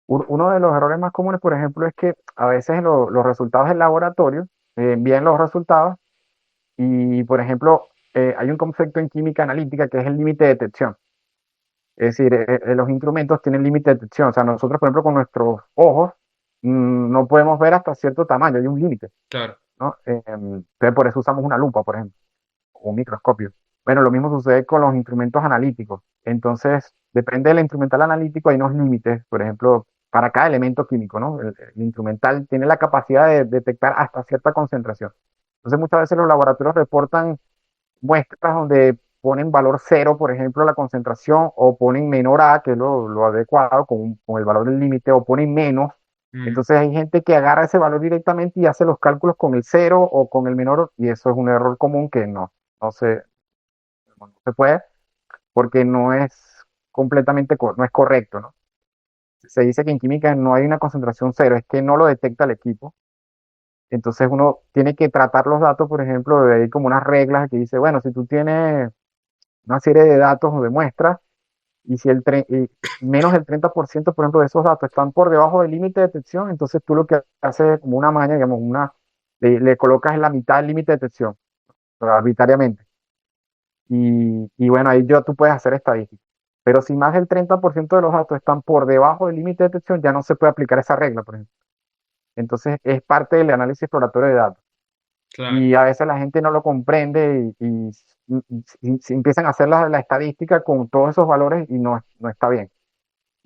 Uno de los errores más comunes, por ejemplo, es que a veces los resultados del laboratorio envían los resultados y, por ejemplo, hay un concepto en química analítica que es el límite de detección. Es decir, los instrumentos tienen límite de detección. O sea, nosotros, por ejemplo, con nuestros ojos no podemos ver hasta cierto tamaño, hay un límite, Claro. ¿no? Entonces, por eso usamos una lupa, por ejemplo, o un microscopio. Bueno, lo mismo sucede con los instrumentos analíticos. Entonces, depende del instrumental analítico, hay unos límites, por ejemplo, para cada elemento químico, ¿no? El instrumental tiene la capacidad de detectar hasta cierta concentración. Entonces, muchas veces los laboratorios reportan muestras donde ponen valor cero, por ejemplo, la concentración, o ponen menor a, que es lo adecuado, con el valor del límite, o ponen menos. Mm. Entonces hay gente que agarra ese valor directamente y hace los cálculos con el cero o con el menor, y eso es un error común que no se puede, porque no es completamente, no es correcto, ¿no? Se dice que en química no hay una concentración cero, es que no lo detecta el equipo. Entonces uno tiene que tratar los datos, por ejemplo, de ahí como unas reglas que dice, bueno, si tú tienes una serie de datos o de muestras, y si menos del 30%, por ejemplo, de esos datos están por debajo del límite de detección, entonces tú lo que haces es como una maña, digamos, le colocas en la mitad del límite de detección, pero arbitrariamente. Y bueno, ahí ya tú puedes hacer estadísticas. Pero si más del 30% de los datos están por debajo del límite de detección, ya no se puede aplicar esa regla, por ejemplo. Entonces es parte del análisis exploratorio de datos. Claro. Y a veces la gente no lo comprende y empiezan a hacer la estadística con todos esos valores y no está bien.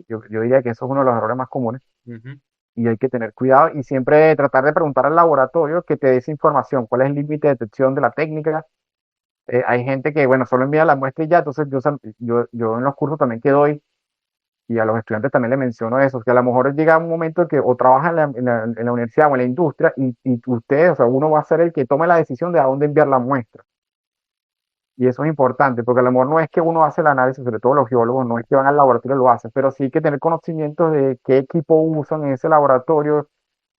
Yo diría que eso es uno de los errores más comunes Ujú. y hay que tener cuidado y siempre tratar de preguntar al laboratorio que te dé esa información, cuál es el límite de detección de la técnica. Hay gente que, bueno, solo envía la muestra y ya, entonces yo en los cursos también que doy y a los estudiantes también les menciono eso, que a lo mejor llega un momento que o trabaja en la universidad o en la industria y usted, o sea, uno va a ser el que tome la decisión de a dónde enviar la muestra. Y eso es importante, porque a lo mejor no es que uno hace el análisis, sobre todo los geólogos, no es que van al laboratorio y lo hacen, pero sí hay que tener conocimiento de qué equipo usan en ese laboratorio,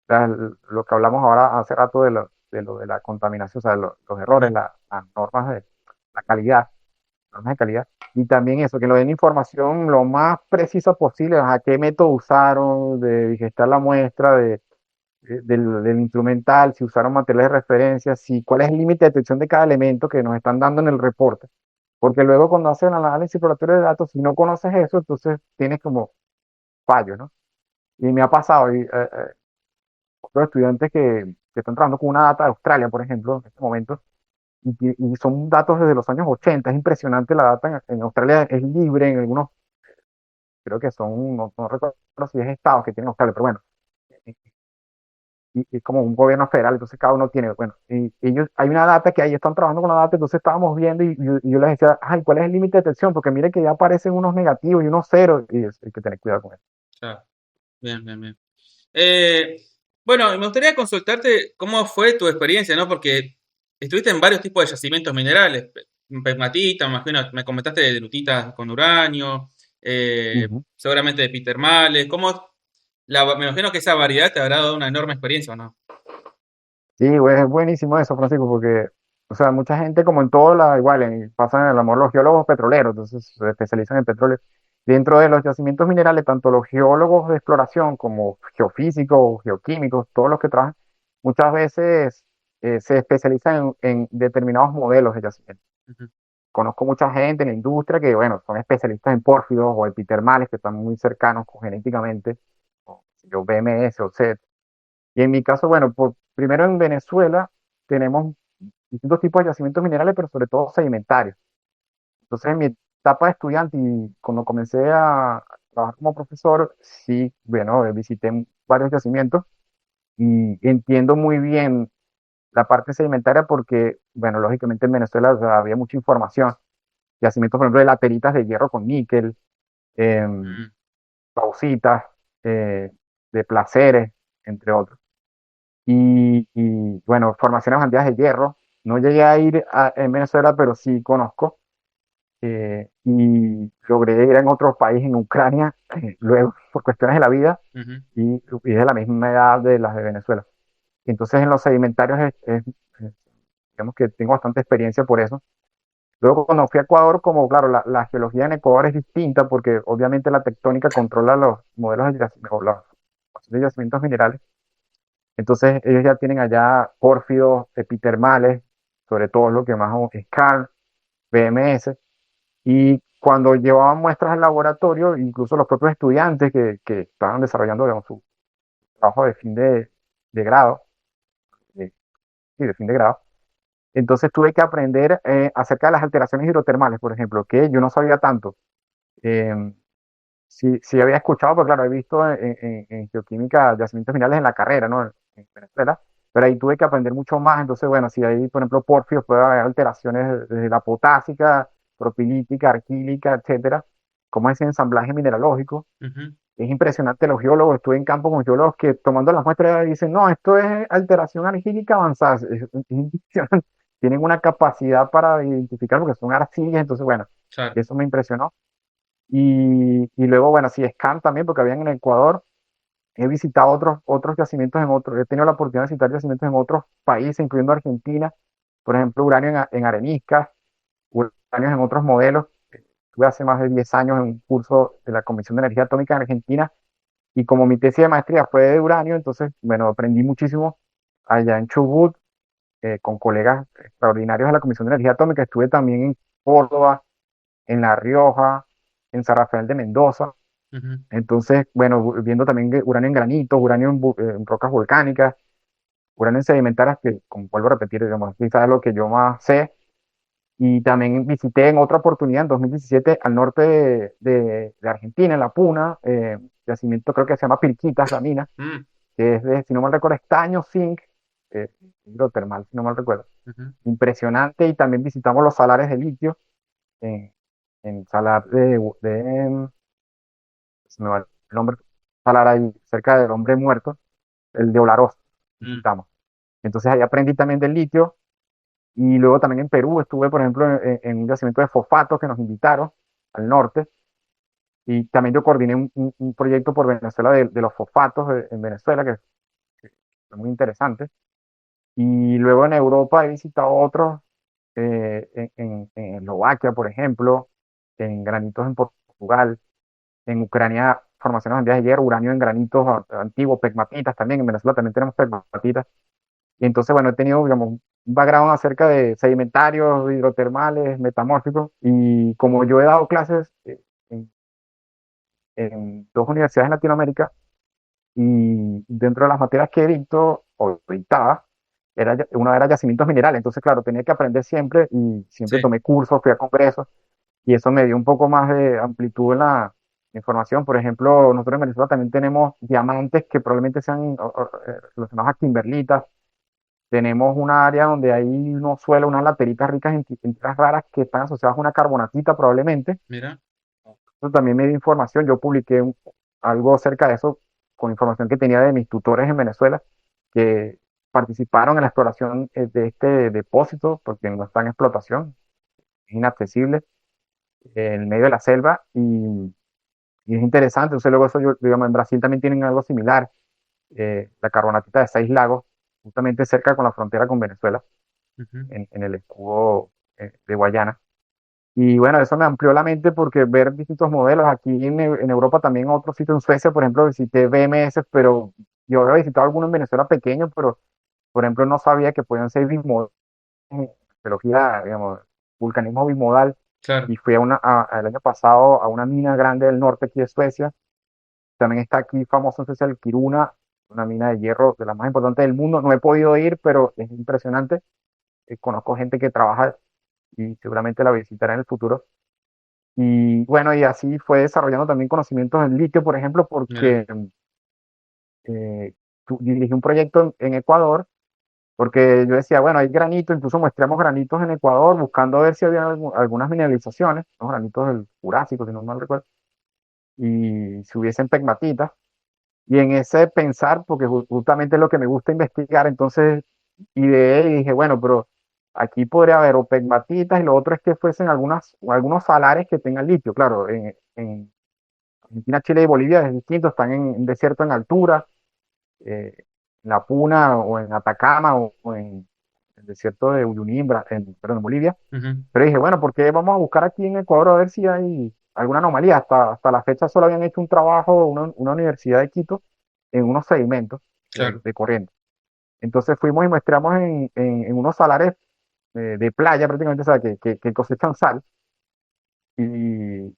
lo que hablamos ahora hace rato de lo de la contaminación, o sea, los errores, Ujú. las normas de la calidad, normas de calidad, y también eso, que lo den información lo más precisa posible, a qué método usaron, de digestar la muestra, del instrumental, si usaron materiales de referencia, si, cuál es el límite de detección de cada elemento que nos están dando en el reporte. Porque luego cuando hacen el análisis exploratorio de datos, si no conoces eso, entonces tienes como fallos, ¿no? Y me ha pasado, otros estudiantes que están trabajando con una data de Australia, por ejemplo, en este momento, y son datos desde los años 80. Es impresionante la data en Australia, es libre en algunos, creo que son, no recuerdo si es estados que tienen Australia, pero bueno, y como un gobierno federal, entonces cada uno tiene, bueno, y ellos, hay una data que ahí están trabajando con la data, entonces estábamos viendo y yo les decía, ay, ¿cuál es el límite de detección? Porque mire que ya aparecen unos negativos y unos ceros, y hay que tener cuidado con eso. Ya. Bien, bien, bien. Eh, bueno, me gustaría consultarte cómo fue tu experiencia, ¿no? Porque estuviste en varios tipos de yacimientos minerales, pegmatita, me imagino, me comentaste de lutitas con uranio, Ujú. seguramente de epitermales. Me imagino que esa variedad te habrá dado una enorme experiencia, ¿o no? Sí, güey, es buenísimo eso, Francisco, porque, o sea, mucha gente, como en todo, igual, pasan en el amor los geólogos petroleros, entonces se especializan en petróleo. Dentro de los yacimientos minerales, tanto los geólogos de exploración como geofísicos, geoquímicos, todos los que trabajan, muchas veces se especializan en determinados modelos de yacimientos. Ujú, Conozco mucha gente en la industria que, bueno, son especialistas en pórfidos o epitermales que están muy cercanos genéticamente, o qué sé yo, BMS o Z. Y en mi caso, bueno, primero en Venezuela tenemos distintos tipos de yacimientos minerales, pero sobre todo sedimentarios. Entonces, en mi etapa de estudiante y cuando comencé a trabajar como profesor, sí, bueno, visité varios yacimientos y entiendo muy bien la parte sedimentaria porque, bueno, lógicamente en Venezuela, o sea, había mucha información. Yacimientos, por ejemplo, de lateritas de hierro con níquel, em, mm, bauxitas, eh, de placeres, entre otros. Bueno, formaciones banderas de hierro. No llegué a ir en Venezuela, pero sí conozco. Y logré ir en otros países, en Ucrania, luego por cuestiones de la vida, ujú. y es de la misma edad de las de Venezuela. Entonces en los sedimentarios digamos que tengo bastante experiencia por eso. Luego cuando fui a Ecuador, como claro, la geología en Ecuador es distinta porque obviamente la tectónica controla los modelos de yacimientos, o los de yacimientos minerales. Entonces ellos ya tienen allá pórfidos epitermales, sobre todo lo que más es CAR, BMS, y cuando llevaban muestras al laboratorio, incluso los propios estudiantes que estaban desarrollando, digamos, su trabajo de fin de grado, de, sí, de fin de grado, entonces tuve que aprender acerca de las alteraciones hidrotermales, por ejemplo, que yo no sabía tanto. Eh, sí, sí había escuchado, pero claro, he visto en geoquímica yacimientos minerales en la carrera, ¿no? En Venezuela, pero ahí tuve que aprender mucho más. Entonces, bueno, si hay, por ejemplo, porfios, puede haber alteraciones desde la potásica, propilítica, arquílica, etcétera, como ese ensamblaje mineralógico. Ujú. Es impresionante los geólogos, estuve en campo con geólogos que tomando las muestras dicen, no, esto es alteración argílica avanzada. Es impresionante. Tienen una capacidad para identificar porque son arcillas, entonces, bueno, Claro. eso me impresionó. Y luego, bueno, sí, SCAN también, porque habían en Ecuador. He visitado otros yacimientos en otros, he tenido la oportunidad de visitar yacimientos en otros países, incluyendo Argentina, por ejemplo, uranio en areniscas, uranio en otros modelos. Estuve hace más de 10 años en un curso de la Comisión de Energía Atómica en Argentina y como mi tesis de maestría fue de uranio, entonces, bueno, aprendí muchísimo allá en Chubut con colegas extraordinarios de la Comisión de Energía Atómica. Estuve también en Córdoba, en La Rioja, en San Rafael de Mendoza. Ujú. Entonces, bueno, viendo también uranio en granitos, uranio en rocas volcánicas, uranio en sedimentarias, que, como vuelvo a repetir, digamos, quizás es lo que yo más sé. Y también visité en otra oportunidad, en 2017, al norte de Argentina, en La Puna, yacimiento creo que se llama Pirquitas, la mina, Mm, que es de, si no mal recuerdo, estaño, zinc, eh, hidrotermal, si no mal recuerdo. ujú, Impresionante. Y también visitamos los salares de litio en, en salar se me va el nombre, salar ahí cerca del Hombre Muerto, el de Olaroz, mm, visitamos. Entonces ahí aprendí también del litio Y luego también en Perú estuve, por ejemplo, en un yacimiento de fosfatos que nos invitaron al norte. Y también yo coordiné un proyecto por Venezuela de los fosfatos en Venezuela, que fue muy interesante. Y luego en Europa he visitado otros, en Eslovaquia, por ejemplo, en granitos en Portugal, en Ucrania, formaciones banderas de hierro, uranio en granitos antiguos, pegmatitas también, en Venezuela también tenemos pegmatitas. Y entonces, bueno, he tenido, digamos, un background acerca de sedimentarios, hidrotermales, metamórficos, y como yo he dado clases en, en dos universidades en Latinoamérica, y dentro de las materias que he dicto o dictaba, una era yacimientos minerales, entonces claro, tenía que aprender siempre y siempre Sí, tomé cursos, fui a congresos y eso me dio un poco más de amplitud en la información. Por ejemplo, nosotros en Venezuela también tenemos diamantes que probablemente sean relacionados a kimberlitas. Tenemos una área donde hay unos suelos, unas lateritas ricas en tierras raras que están asociadas a una carbonatita probablemente. mira, Eso también me dio información. Yo publiqué algo acerca de eso con información que tenía de mis tutores en Venezuela que participaron en la exploración de este depósito porque no está en explotación, es inaccesible en medio de la selva y es interesante. Entonces luego eso, yo, digamos, en Brasil también tienen algo similar, la carbonatita de Seis Lagos, justamente cerca con la frontera con Venezuela, ujú, en el escudo de Guayana. Y bueno, eso me amplió la mente porque ver distintos modelos. Aquí en Europa también, otro sitio en Suecia, por ejemplo, visité BMS, pero yo había visitado algunos en Venezuela pequeños, pero por ejemplo no sabía que podían ser bimodales, en geología, digamos, vulcanismo bimodal. claro, Y fui el año pasado a una mina grande del norte aquí de Suecia. También está aquí famoso en Suecia el Kiruna, una mina de hierro de las más importantes del mundo. No he podido ir, pero es impresionante. Conozco gente que trabaja y seguramente la visitaré en el futuro. Y bueno, y así fue desarrollando también conocimientos en litio, por ejemplo, mira, porque dirigí un proyecto en Ecuador, porque yo decía, bueno, hay granito, incluso muestramos granitos en Ecuador, buscando ver si había algunas mineralizaciones, los granitos del Jurásico, si no mal recuerdo, y si hubiesen pegmatitas. Y en ese pensar, porque justamente es lo que me gusta investigar, entonces ideé y dije, bueno, pero aquí podría haber o pegmatitas y lo otro es que fuesen algunos salares que tengan litio. Claro, en Argentina, Chile y Bolivia es distinto, están en desierto en altura, en la Puna o en Atacama o en el desierto de Uyuni, perdón, en Bolivia. ujú, Pero dije, bueno, ¿por qué vamos a buscar aquí en Ecuador a ver si hay alguna anomalía? Hasta la fecha solo habían hecho un trabajo, una universidad de Quito, en unos sedimentos claro, de corriente. Entonces fuimos y muestramos en unos salares de playa prácticamente, o sea, que cosechan sal, y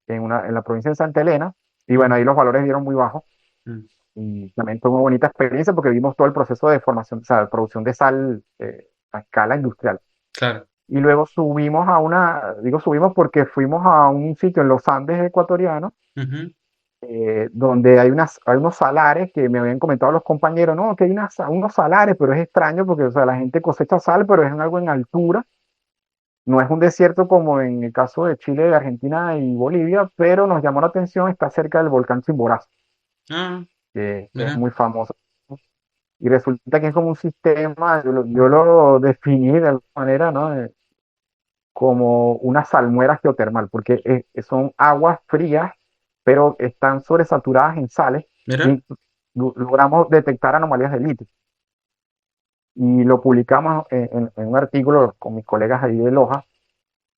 en la provincia de Santa Elena, y bueno, mm, ahí los valores dieron muy bajos. mm, Y también fue una bonita experiencia porque vimos todo el proceso de formación, o sea, de producción de sal a escala industrial. claro, Y luego subimos digo subimos porque fuimos a un sitio en los Andes ecuatorianos, ujú, donde hay unos salares que me habían comentado los compañeros, no, que hay unos salares, pero es extraño porque, o sea, la gente cosecha sal, pero es en algo en altura. No es un desierto como en el caso de Chile, Argentina y Bolivia, pero nos llamó la atención, está cerca del volcán Chimborazo, ah, que es mira, muy famoso. Y resulta que es como un sistema, yo lo definí de alguna manera, ¿no? Como una salmuera geotermal, porque son aguas frías, pero están sobresaturadas en sales mira, y logramos detectar anomalías de litio. Y lo publicamos en un artículo con mis colegas ahí de Loja,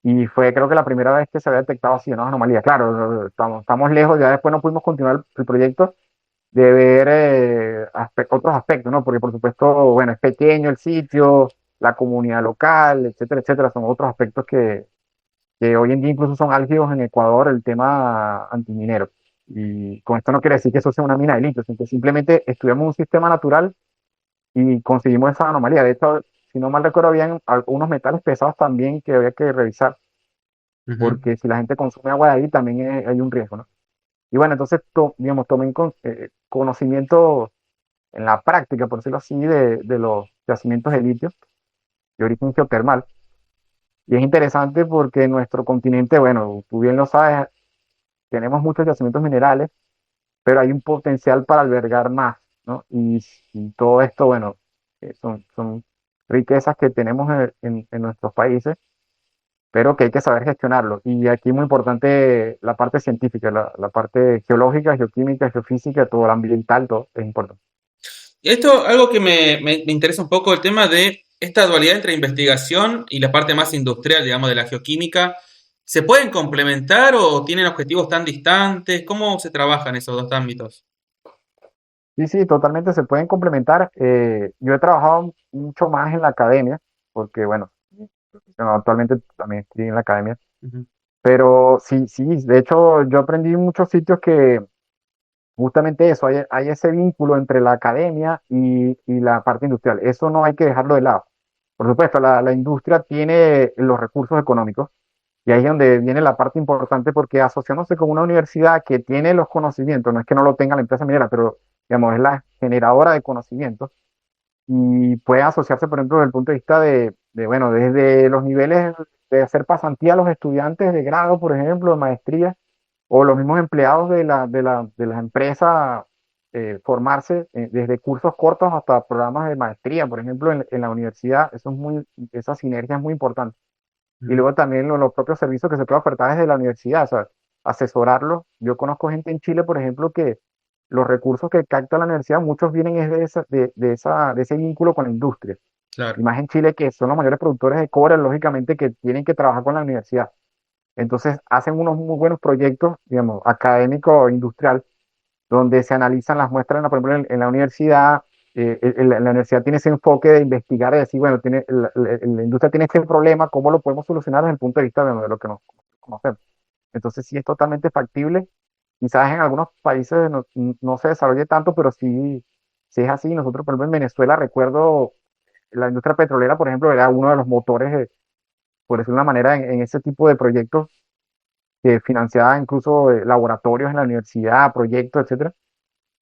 y fue creo que la primera vez que se había detectado así una anomalía. Claro, estamos lejos, ya después no pudimos continuar el proyecto de ver otros aspectos, ¿no? Porque por supuesto, bueno, es pequeño el sitio, la comunidad local, etcétera, etcétera, son otros aspectos que hoy en día incluso son álgidos en Ecuador, el tema antiminero. Y con esto no quiere decir que eso sea una mina de litio, sino que simplemente estudiamos un sistema natural y conseguimos esa anomalía. De hecho, si no mal recuerdo, habían algunos metales pesados también que había que revisar, ujú, porque si la gente consume agua de ahí también hay un riesgo, ¿no? Y bueno, entonces, digamos, tomé conocimiento en la práctica, por decirlo así, de los yacimientos de litio de origen geotermal. Y es interesante porque nuestro continente, bueno, tú bien lo sabes, tenemos muchos yacimientos minerales, pero hay un potencial para albergar más, ¿no? Y todo esto, bueno, son riquezas que tenemos en nuestros países, pero que hay que saber gestionarlo. Y aquí muy importante la parte científica, la parte geológica, geoquímica, geofísica, todo lo ambiental, todo es importante. Y esto, algo que me interesa un poco, el tema de esta dualidad entre investigación y la parte más industrial, digamos, de la geoquímica. ¿Se pueden complementar o tienen objetivos tan distantes? ¿Cómo se trabajan esos dos ámbitos? Sí, sí, totalmente se pueden complementar. Yo he trabajado mucho más en la academia, porque bueno, actualmente también estoy en la academia, Ujú. pero sí, sí, de hecho yo aprendí en muchos sitios que justamente eso, hay ese vínculo entre la academia y la parte industrial. Eso no hay que dejarlo de lado. Por supuesto, la industria tiene los recursos económicos y ahí es donde viene la parte importante porque asociándose con una universidad que tiene los conocimientos, no es que no lo tenga la empresa minera, pero digamos, es la generadora de conocimientos y puede asociarse, por ejemplo, desde el punto de vista bueno, desde los niveles de hacer pasantía a los estudiantes de grado, por ejemplo, de maestría, o los mismos empleados de las empresas, formarse desde cursos cortos hasta programas de maestría, por ejemplo, en la universidad, esa sinergia es muy importante. Y Ujú. luego también los propios servicios que se pueden ofertar desde la universidad, o sea, asesorarlos. Yo conozco gente en Chile, por ejemplo, que los recursos que capta la universidad, muchos vienen es de ese vínculo con la industria. Claro. Y más en Chile, que son los mayores productores de cobre, lógicamente, que tienen que trabajar con la universidad. Entonces, hacen unos muy buenos proyectos, digamos, académico e industrial, donde se analizan las muestras, por ejemplo, en la universidad. La universidad tiene ese enfoque de investigar y decir, bueno, la industria tiene este problema, ¿cómo lo podemos solucionar desde el punto de vista de lo que nos conocemos? Entonces, sí es totalmente factible. Quizás en algunos países no se desarrolle tanto, pero sí, sí es así. Nosotros, por ejemplo, en Venezuela, recuerdo la industria petrolera, por ejemplo, era uno de los motores, por decirlo de una manera, en ese tipo de proyectos que financiaba incluso laboratorios en la universidad, proyectos, etcétera.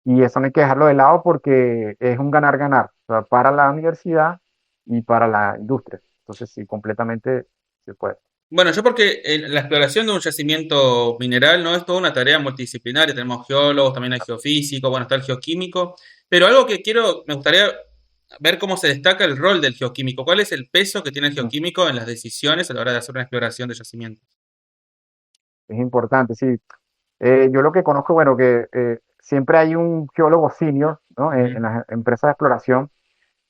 Y eso no hay que dejarlo de lado porque es un ganar-ganar, o sea, para la universidad y para la industria. Entonces, sí, completamente se puede. Bueno, yo porque la exploración de un yacimiento mineral no es toda una tarea multidisciplinaria. Tenemos geólogos, también hay geofísicos, bueno, está el geoquímico. Pero algo que me gustaría ver cómo se destaca el rol del geoquímico. ¿Cuál es el peso que tiene el Mm. geoquímico en las decisiones a la hora de hacer una exploración de yacimientos? Es importante, sí. Yo lo que conozco, bueno, que siempre hay un geólogo senior, ¿no? En Ujú. las empresas de exploración,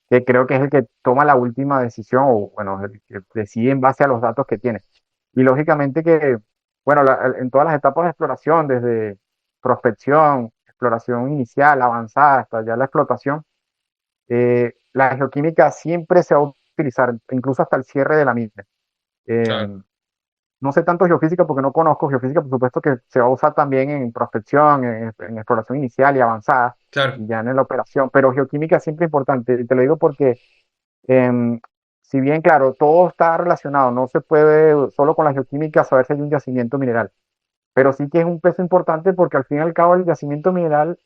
que creo que es el que toma la última decisión o, bueno, el que decide en base a los datos que tiene. Y lógicamente que, bueno, en todas las etapas de exploración, desde prospección, exploración inicial, avanzada, hasta ya la explotación, la geoquímica siempre se va a utilizar, incluso hasta el cierre de la misma. Eh, Claro, no sé tanto geofísica porque no conozco geofísica, por supuesto que se va a usar también en prospección, en exploración inicial y avanzada, claro. y ya en la operación, pero geoquímica siempre es importante, y te lo digo porque em, si bien, claro, todo está relacionado, no se puede solo con la geoquímica saber si hay un yacimiento mineral, pero sí que es un peso importante porque al fin y al cabo el yacimiento mineral,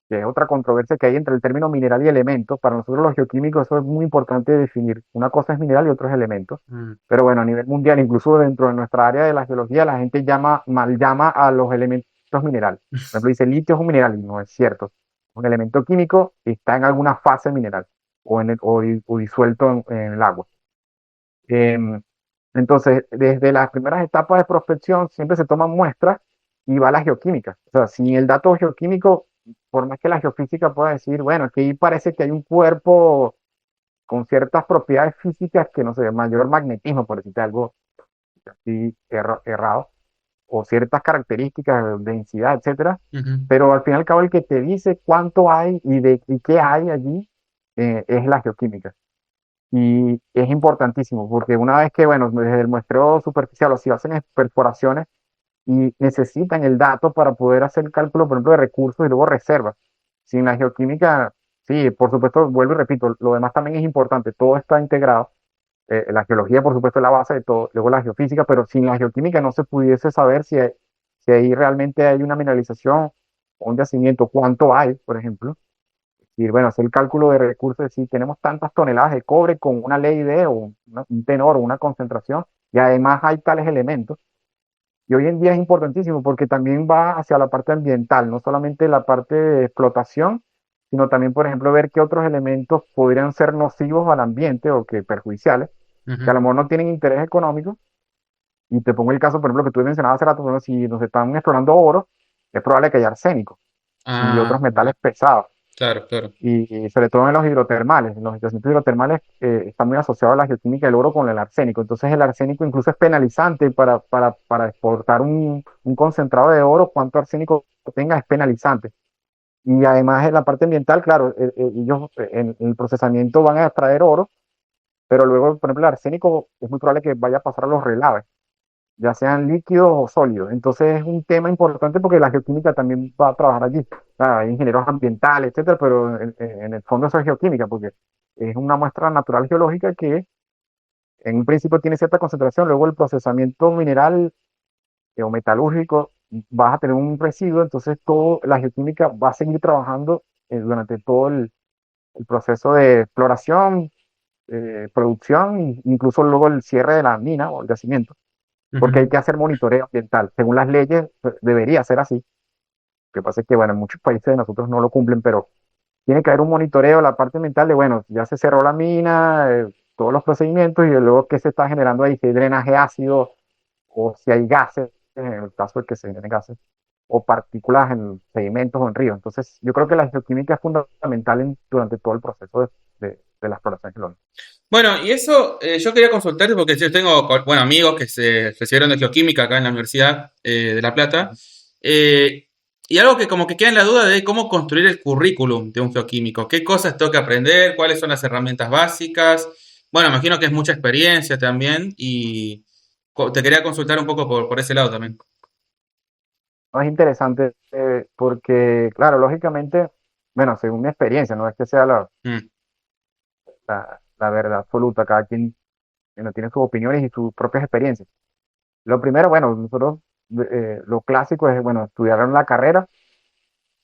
que es otra controversia que hay entre el término mineral y elemento, para nosotros los geoquímicos eso es muy importante definir. Una cosa es mineral y otra es elemento. Mm. Pero bueno, a nivel mundial, incluso dentro de nuestra área de la geología, la gente mal llama a los elementos minerales. Por ejemplo, dice litio es un mineral y no es cierto. Un elemento químico está en alguna fase mineral o disuelto en el agua. Em, entonces, desde las primeras etapas de prospección siempre se toman muestras y va la geoquímica. O sea, sin el dato geoquímico, por más que la geofísica pueda decir, bueno, aquí parece que hay un cuerpo con ciertas propiedades físicas que no sé, mayor magnetismo, por decirte algo así errado, o ciertas características, densidad, etcétera. Ujú. Pero al fin y al cabo, el que te dice cuánto hay y qué hay allí es la geoquímica. Y es importantísimo porque una vez que, bueno, desde el muestreo superficial o si hacen perforaciones y necesitan el dato para poder hacer el cálculo, por ejemplo, de recursos y luego reservas. Sin la geoquímica, sí, por supuesto, vuelvo y repito, lo demás también es importante, todo está integrado. La geología, por supuesto, es la base de todo, luego la geofísica, pero sin la geoquímica no se pudiese saber si ahí realmente hay una mineralización o un yacimiento, cuánto hay, por ejemplo. Y bueno, hacer el cálculo de recursos, si tenemos tantas toneladas de cobre con una ley de, o un tenor o una concentración, y además hay tales elementos. Y hoy en día es importantísimo porque también va hacia la parte ambiental, no solamente la parte de explotación, sino también, por ejemplo, ver qué otros elementos podrían ser nocivos al ambiente o que perjudiciales, que a Ujú. lo mejor no tienen interés económico. Y te pongo el caso, por ejemplo, que tú mencionabas hace rato, por ejemplo, si nos están explorando oro, es probable que haya arsénico y Ah, otros metales pesados. claro, claro. Y sobre todo en los hidrotermales. En los yacimientos hidrotermales está muy asociado a la geoquímica del oro con el arsénico. Entonces el arsénico incluso es penalizante para exportar un concentrado de oro. Cuánto arsénico tenga es penalizante. Y además en la parte ambiental, claro, ellos en el procesamiento van a extraer oro, pero luego, por ejemplo, el arsénico es muy probable que vaya a pasar a los relaves, ya sean líquidos o sólidos. Entonces es un tema importante porque la geoquímica también va a trabajar allí. Claro, hay ingenieros ambientales, etcétera, pero en el fondo eso es geoquímica porque es una muestra natural geológica que en un principio tiene cierta concentración, luego el procesamiento mineral o metalúrgico vas a tener un residuo, entonces todo la geoquímica va a seguir trabajando durante todo el proceso de exploración, producción, e incluso luego el cierre de la mina o el yacimiento, porque hay Ujú. que hacer monitoreo ambiental. Según las leyes, debería ser así. Lo que pasa es que, bueno, en muchos países de nosotros no lo cumplen, pero tiene que haber un monitoreo, la parte ambiental de, bueno, ya se cerró la mina, todos los procedimientos y luego qué se está generando ahí, si hay drenaje ácido o si hay gases, en el caso de que se generen gases, o partículas en sedimentos o en ríos. Entonces, yo creo que la geoquímica es fundamental durante todo el proceso de la exploración geológica. Bueno, y eso yo quería consultarte porque yo tengo bueno, amigos que se recibieron de geoquímica acá en la Universidad de La Plata. eh, y algo que como que queda en la duda de cómo construir el currículum de un geoquímico. ¿Qué cosas tengo que aprender? ¿Cuáles son las herramientas básicas? Bueno, imagino que es mucha experiencia también y te quería consultar un poco por ese lado también. No, es interesante porque, claro, lógicamente, bueno, según mi experiencia, no es que sea Mm, la verdad absoluta, cada quien bueno, tiene sus opiniones y sus propias experiencias. Lo primero, bueno, nosotros, lo clásico es, bueno, estudiar en la carrera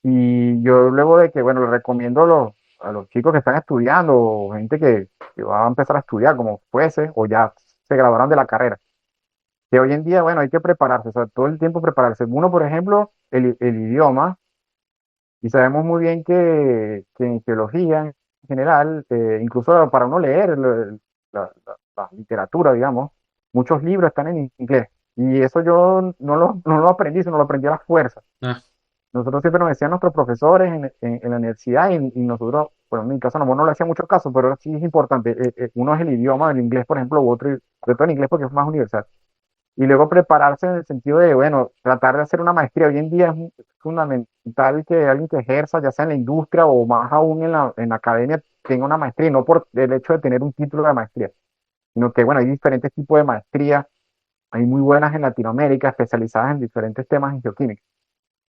y yo luego de que, bueno, le recomiendo a los chicos que están estudiando o gente que va a empezar a estudiar como fuese o ya se graduaron de la carrera, que hoy en día, bueno, hay que prepararse, o sea, todo el tiempo prepararse. Uno, por ejemplo, el idioma, y sabemos muy bien que en geología en general, incluso para uno leer la literatura, digamos, muchos libros están en inglés. Y eso yo no lo aprendí, sino lo aprendí a la fuerza. ah, Nosotros siempre nos decían nuestros profesores en la universidad y nosotros, bueno, en mi caso no le hacía mucho caso, pero sí es importante. Uno es el idioma del inglés, por ejemplo, u otro, sobre todo en inglés porque es más universal. Y luego prepararse en el sentido de, bueno, tratar de hacer una maestría. Hoy en día es fundamental que alguien que ejerza, ya sea en la industria o más aún en la academia, tenga una maestría, y no por el hecho de tener un título de maestría, sino que, bueno, hay diferentes tipos de maestría, hay muy buenas en Latinoamérica, especializadas en diferentes temas en geoquímica.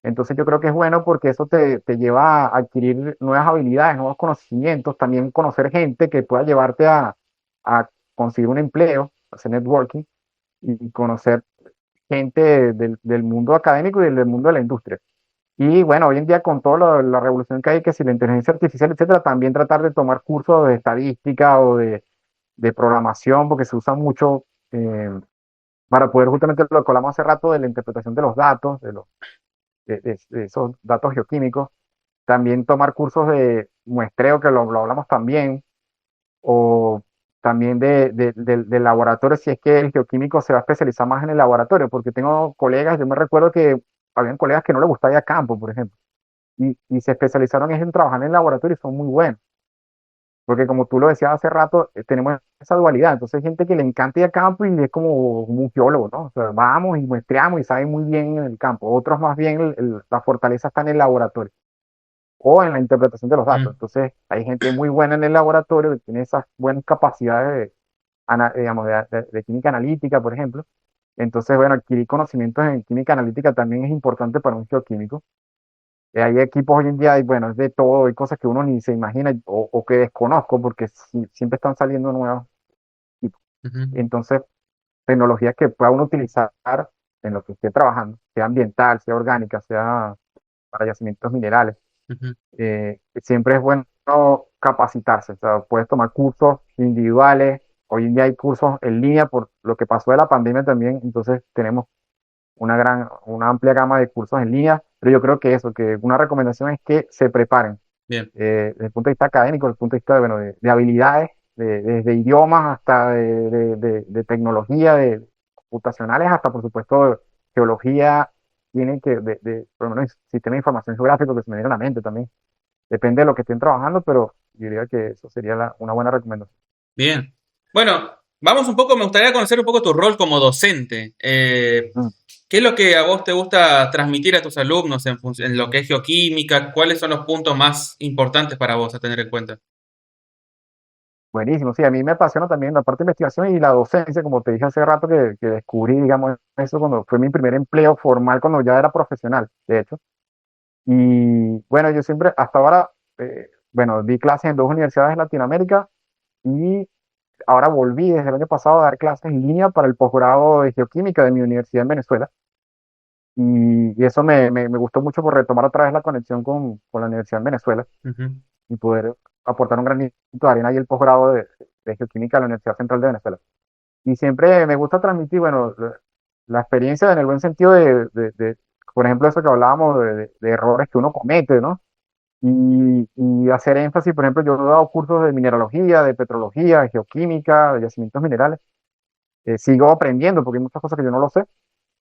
Entonces yo creo que es bueno porque eso te lleva a adquirir nuevas habilidades, nuevos conocimientos, también conocer gente que pueda llevarte a conseguir un empleo, hacer networking y conocer gente del mundo académico y del mundo de la industria. Y bueno, hoy en día con toda la revolución que hay, que si la inteligencia artificial, etcétera, también tratar de tomar cursos de estadística o de programación, porque se usa mucho para poder justamente lo que hablamos hace rato de la interpretación de los datos, de esos datos geoquímicos. También tomar cursos de muestreo, que lo hablamos también, o también de laboratorio, si es que el geoquímico se va a especializar más en el laboratorio, porque tengo colegas, yo me recuerdo que habían colegas que no les gustaba ir a campo, por ejemplo, y se especializaron en trabajar en el laboratorio y son muy buenos, porque como tú lo decías hace rato, tenemos esa dualidad, entonces hay gente que le encanta ir a campo y es como un geólogo, ¿no? O sea, vamos y muestreamos y saben muy bien en el campo, otros más bien la fortaleza está en el laboratorio o en la interpretación de los datos. mm, Entonces, hay gente muy buena en el laboratorio que tiene esas buenas capacidades digamos, de química analítica, por ejemplo. Entonces, bueno, adquirir conocimientos en química analítica también es importante para un geoquímico. Hay equipos hoy en día, y bueno, es de todo, hay cosas que uno ni se imagina o que desconozco porque siempre están saliendo nuevos equipos. ujú, Entonces, tecnologías que pueda uno utilizar en lo que esté trabajando, sea ambiental, sea orgánica, sea para yacimientos minerales. ujú. Siempre es bueno capacitarse, o sea, puedes tomar cursos individuales, hoy en día hay cursos en línea por lo que pasó de la pandemia también, entonces tenemos una amplia gama de cursos en línea, pero yo creo que eso, que una recomendación es que se preparen, Bien, desde el punto de vista académico, desde el punto de vista, bueno, de habilidades, desde idiomas hasta de tecnología, de computacionales, hasta por supuesto geología, tienen que, por lo menos sistema de información geográfico que se me viene a la mente también. Depende de lo que estén trabajando, pero yo diría que eso sería una buena recomendación. bien. Bueno, vamos un poco, me gustaría conocer un poco tu rol como docente. Mm. ¿Qué es lo que a vos te gusta transmitir a tus alumnos en lo que es geoquímica? ¿Cuáles son los puntos más importantes para vos a tener en cuenta? Buenísimo, sí, a mí me apasiona también la parte de investigación y la docencia, como te dije hace rato que descubrí, digamos, eso cuando fue mi primer empleo formal, cuando ya era profesional, de hecho. Y bueno, yo siempre, hasta ahora, bueno, di clases en dos universidades de Latinoamérica y ahora volví desde el año pasado a dar clases en línea para el posgrado de geoquímica de mi universidad en Venezuela. Y eso me gustó mucho por retomar otra vez la conexión con la universidad en Venezuela Ujú. y poder aportar un granito de arena y el posgrado de geoquímica de la Universidad Central de Venezuela. Y siempre me gusta transmitir, bueno, la experiencia en el buen sentido por ejemplo, eso que hablábamos de errores que uno comete, ¿no? Y hacer énfasis, por ejemplo, yo he dado cursos de mineralogía, de petrología, de geoquímica, de yacimientos minerales. Sigo aprendiendo porque hay muchas cosas que yo no lo sé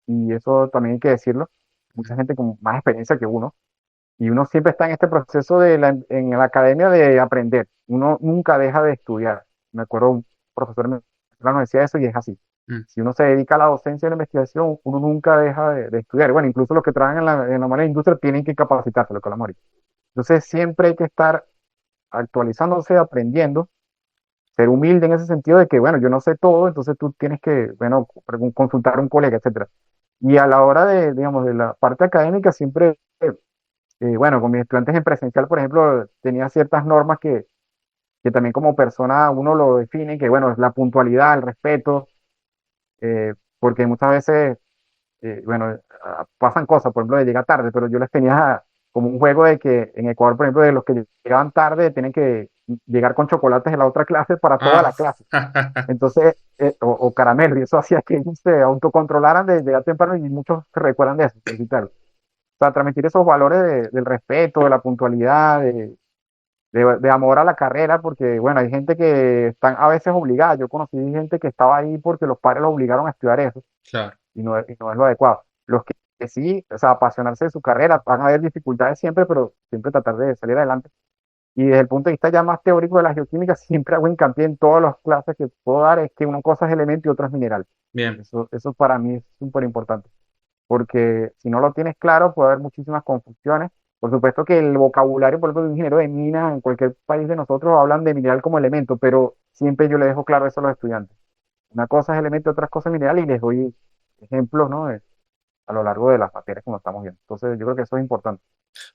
y eso también hay que decirlo. Mucha gente con más experiencia que uno y uno siempre está en este proceso en la academia de aprender. Uno nunca deja de estudiar. Me acuerdo un profesor me decía eso y es así. Mm. Si uno se dedica a la docencia y a la investigación, uno nunca deja de estudiar. Bueno, incluso los que trabajan en la manera industria tienen que capacitarse, lo que hablamos ahorita. Entonces siempre hay que estar actualizándose, aprendiendo, ser humilde en ese sentido de que, bueno, yo no sé todo, entonces tú tienes que, bueno, consultar a un colega, etcétera. Y a la hora de, digamos, de la parte académica, siempre, bueno, con mis estudiantes en presencial, por ejemplo, tenía ciertas normas que también como persona uno lo define, que, bueno, es la puntualidad, el respeto, porque muchas veces bueno, pasan cosas, por ejemplo, de llegar tarde, pero yo les tenía como un juego de que en Ecuador, por ejemplo, de los que llegaban tarde, tienen que llegar con chocolates en la otra clase para toda Ah, la clase. Entonces, o caramelo, y eso hacía que ellos se autocontrolaran de llegar temprano y muchos se recuerdan de eso, felicitarlo. O sea, transmitir esos valores del respeto, de la puntualidad, de amor a la carrera, porque, bueno, hay gente que están a veces obligada. Yo conocí gente que estaba ahí porque los padres los obligaron a estudiar eso claro. y no es lo adecuado. Los que sí, o sea, apasionarse de su carrera, van a haber dificultades siempre, pero siempre tratar de salir adelante. Y desde el punto de vista ya más teórico de la geoquímica, siempre hago hincapié en todas las clases que puedo dar, es que una cosa es elemento y otra es mineral. Bien. Eso para mí es súper importante, porque si no lo tienes claro, puede haber muchísimas confusiones. Por supuesto que el vocabulario, por ejemplo, de un ingeniero de minas en cualquier país de nosotros hablan de mineral como elemento, pero siempre yo le dejo claro eso a los estudiantes. Una cosa es elemento, otra cosa es mineral y les doy ejemplos, ¿no? A lo largo de las materias como estamos viendo. Entonces, yo creo que eso es importante.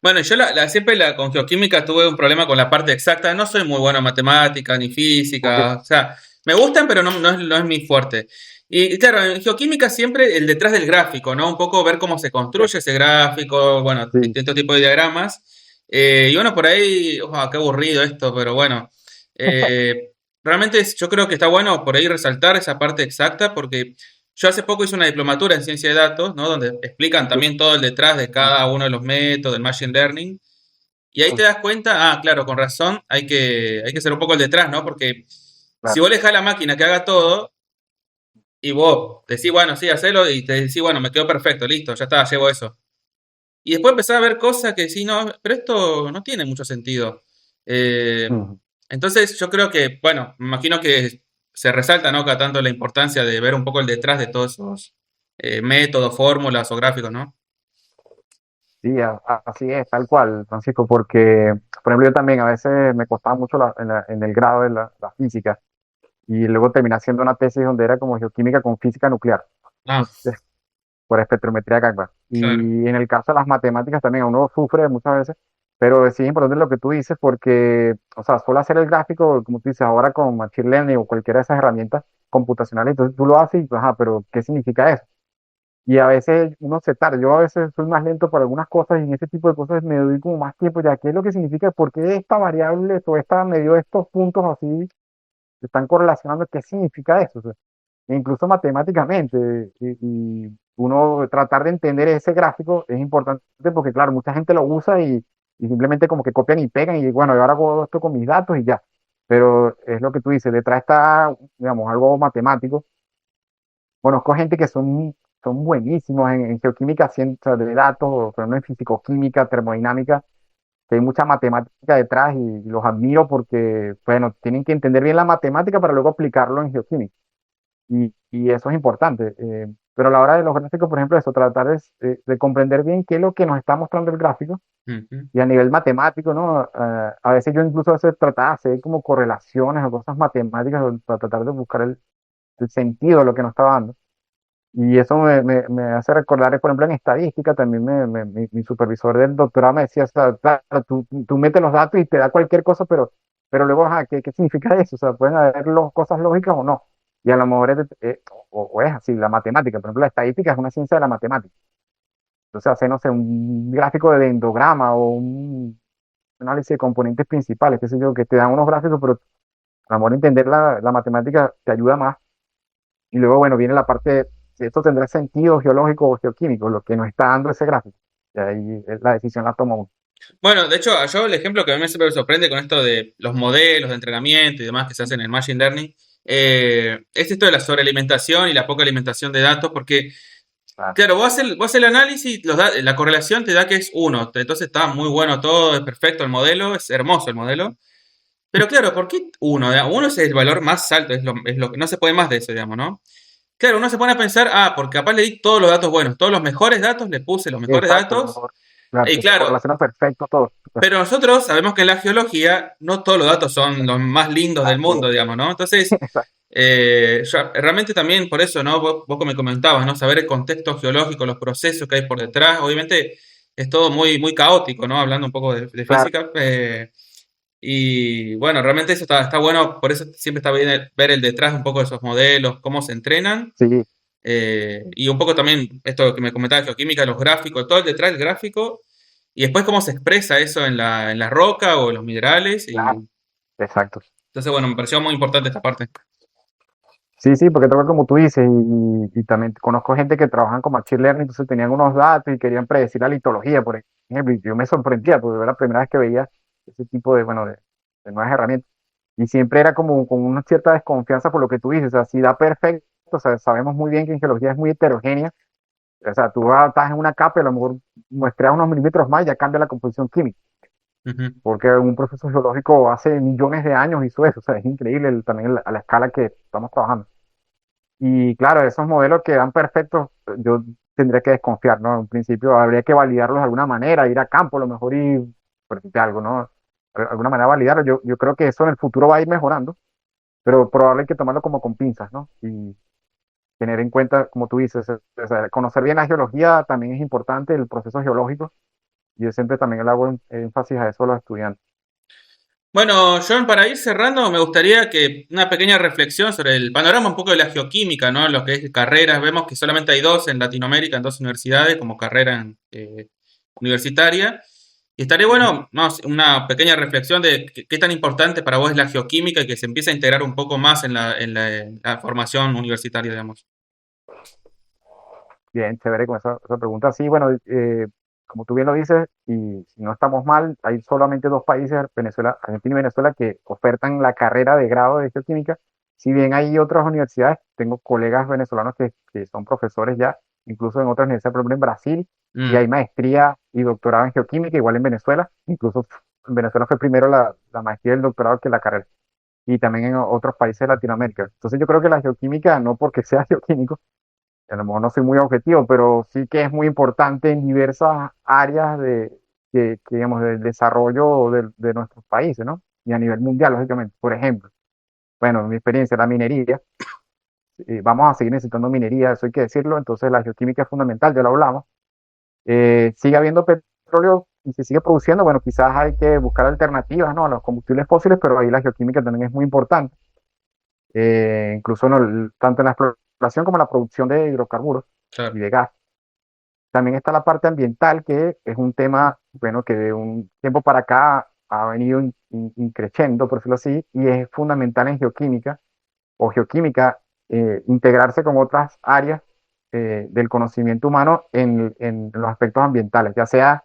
Bueno, yo siempre con geoquímica tuve un problema con la parte exacta. No soy muy bueno en matemática ni Ok, física. O sea, me gustan, pero no es mi fuerte. Y claro, en geoquímica siempre el detrás del gráfico, ¿no? Un poco ver cómo se ok, construye ese gráfico, bueno, sí, distintos tipos de diagramas. Y bueno, por ahí, qué aburrido esto, pero bueno. Eh, realmente yo creo que está bueno por ahí resaltar esa parte exacta, porque yo hace poco hice una diplomatura en ciencia de datos, ¿no? Donde explican sí, también todo el detrás de mm, cada uno de los métodos del machine learning. Y ahí te mm, das cuenta, claro, con razón, hay que hacer un poco el detrás, ¿no? Porque si claro, vos le dejás a la máquina que haga todo y vos decís, bueno, sí, hacelo y te decís, bueno, me quedó perfecto, listo, ya está, llevo eso. Y después empezás a ver cosas que decís, no, pero esto no tiene mucho sentido. Eh, mm, entonces yo creo que, bueno, me imagino que se resalta, ¿no? Cada tanto la importancia de ver un poco el detrás de todos esos métodos, fórmulas o gráficos, ¿no? sí, así es, tal cual, Francisco, porque, por ejemplo, yo también a veces me costaba mucho en el grado de la física y luego terminé haciendo una tesis donde era como geoquímica con física nuclear, Ah, por espectrometría Gauss. claro. Y en el caso de las matemáticas también uno sufre muchas veces, pero sí es importante lo que tú dices porque, o sea, solo hacer el gráfico, como tú dices, ahora con Machine Learning o cualquiera de esas herramientas computacionales, entonces tú lo haces y, ajá, pero ¿qué significa eso? Y a veces uno se tarda, yo a veces soy más lento para algunas cosas y en ese tipo de cosas me doy como más tiempo, ya qué es lo que significa, por qué esta variable o esta me dio estos puntos así, se están correlacionando, qué significa eso. O sea, e incluso matemáticamente, y uno tratar de entender ese gráfico es importante porque, claro, mucha gente lo usa y y simplemente como que copian y pegan y bueno, yo ahora hago esto con mis datos y ya. Pero es lo que tú dices, detrás está, digamos, algo matemático. Conozco gente que son buenísimos en geoquímica, ciencia de datos, o por ejemplo en fisicoquímica, termodinámica, que hay mucha matemática detrás y los admiro porque, bueno, tienen que entender bien la matemática para luego aplicarlo en geoquímica. Y eso es importante. Pero a la hora de los gráficos, por ejemplo, eso, tratar de comprender bien qué es lo que nos está mostrando el gráfico Ujú. y a nivel matemático, ¿no? A veces yo incluso a veces trataba de hacer como correlaciones o cosas matemáticas para tratar de buscar el sentido de lo que nos estaba dando. Y eso me hace recordar, por ejemplo, en estadística, también mi supervisor del doctorado me decía, o sea, claro, tú metes los datos y te da cualquier cosa, pero luego, ajá, ¿qué significa eso? O sea, pueden haber cosas lógicas o no. Y a lo mejor o es así, la matemática, por ejemplo, la estadística es una ciencia de la matemática. Entonces, hacer, no sé, un gráfico de dendrograma o un análisis de componentes principales, qué sé yo, que te dan unos gráficos, pero a lo mejor entender la matemática te ayuda más. Y luego, bueno, viene la parte, si esto tendrá sentido geológico o geoquímico, lo que nos está dando ese gráfico. Y ahí la decisión la toma uno. Bueno, de hecho, yo el ejemplo que a mí siempre me sorprende con esto de los modelos de entrenamiento y demás que se hacen en Machine Learning, es esto de la sobrealimentación y la poca alimentación de datos, porque, Claro, claro, vos haces el análisis, la correlación te da que es uno, entonces está muy bueno todo, es perfecto el modelo, es hermoso el modelo, pero claro, ¿por qué uno? Uno es el valor más alto, es lo que no se puede más de eso, digamos, ¿no? Claro, uno se pone a pensar, porque capaz le di todos los datos buenos, todos los mejores datos, le puse los mejores exacto, datos, claro, y que se claro, correlaciona perfecto todo. pero nosotros sabemos que en la geología no todos los datos son los más lindos del Así mundo, es. digamos, ¿no? Entonces, realmente también por eso, ¿no? Vos me comentabas, ¿no? Saber el contexto geológico, los procesos que hay por detrás, obviamente es todo muy, muy caótico, ¿no? Hablando un poco de Claro, física. Y bueno, realmente eso está bueno, por eso siempre está bien ver el detrás un poco de esos modelos, cómo se entrenan. sí, Y un poco también esto que me comentaba de geoquímica, los gráficos, todo el detrás del gráfico, y después cómo se expresa eso en la roca o en los minerales. claro, Y exacto. entonces, bueno, me pareció muy importante esta parte. Sí, sí, porque tal como tú dices, y también conozco gente que trabajan con Machine Learning, entonces tenían unos datos y querían predecir la litología, por ejemplo, y yo me sorprendía porque era la primera vez que veía ese tipo bueno, de nuevas herramientas. Y siempre era como con una cierta desconfianza por lo que tú dices, o sea, si da perfecto, o sea, sabemos muy bien que en geología es muy heterogénea, o sea, estás en una capa y a lo mejor muestras unos milímetros más y ya cambia la composición química, Ujú. porque un proceso geológico hace millones de años hizo eso, o sea, es increíble también a la escala que estamos trabajando. Y claro, esos modelos que dan perfectos, yo tendría que desconfiar, ¿no? En principio habría que validarlos de alguna manera, ir a campo a lo mejor y por decirte algo, ¿no? De alguna manera validarlo. Yo creo que eso en el futuro va a ir mejorando, pero probablemente hay que tomarlo como con pinzas, ¿no? Y tener en cuenta, como tú dices, o sea, conocer bien la geología también es importante, el proceso geológico, y yo siempre también le hago énfasis a eso a los estudiantes. Bueno, John, para ir cerrando, me gustaría que una pequeña reflexión sobre el panorama un poco de la geoquímica, ¿no? Lo que es carreras. Vemos que solamente hay dos en Latinoamérica, en dos universidades, como carrera universitaria. Y estaría Ujú. bueno, no, una pequeña reflexión de qué tan importante para vos es la geoquímica y que se empiece a integrar un poco más en la formación universitaria, digamos. Bien, chévere con esa pregunta. Sí, bueno, como tú bien lo dices, y si no estamos mal, hay solamente dos países, Venezuela, Argentina y Venezuela, que ofertan la carrera de grado de geoquímica. Si bien hay otras universidades, tengo colegas venezolanos que son profesores ya, incluso en otras universidades, por ejemplo en Brasil, y Mm, hay maestría y doctorado en geoquímica, igual en Venezuela. Incluso en Venezuela fue primero la maestría y el doctorado que la carrera. Y también en otros países de Latinoamérica. Entonces yo creo que la geoquímica, no porque sea geoquímico, a lo mejor no soy muy objetivo, pero sí que es muy importante en diversas áreas digamos, del desarrollo de nuestros países, ¿no? Y a nivel mundial, lógicamente. Por ejemplo, bueno, en mi experiencia, la minería, vamos a seguir necesitando minería, eso hay que decirlo, entonces la geoquímica es fundamental, ya lo hablamos. Sigue habiendo petróleo y se sigue produciendo, bueno, quizás hay que buscar alternativas, ¿no? A los combustibles fósiles, pero ahí la geoquímica también es muy importante, incluso tanto en la exploración como en la producción de hidrocarburos y claro. de gas. También está la parte ambiental, que es un tema, bueno, que de un tiempo para acá ha venido increciendo, por decirlo así, y es fundamental en geoquímica o geoquímica integrarse con otras áreas del conocimiento humano en los aspectos ambientales, ya sea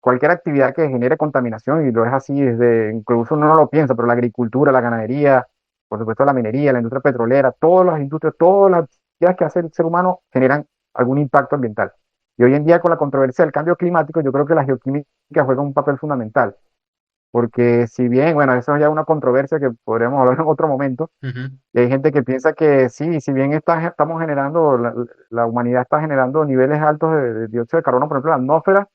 cualquier actividad que genere contaminación, y lo es así, desde, incluso uno no lo piensa, pero la agricultura, la ganadería, por supuesto la minería, la industria petrolera, todas las industrias, todas las actividades que hace el ser humano generan algún impacto ambiental. Y hoy en día con la controversia del cambio climático, yo creo que la geoquímica juega un papel fundamental, porque si bien, bueno, eso es ya una controversia que podríamos hablar en otro momento, Ujú, y hay gente que piensa que sí, si bien estamos generando, la humanidad está generando niveles altos de dióxido de carbono, por ejemplo, en la atmósfera,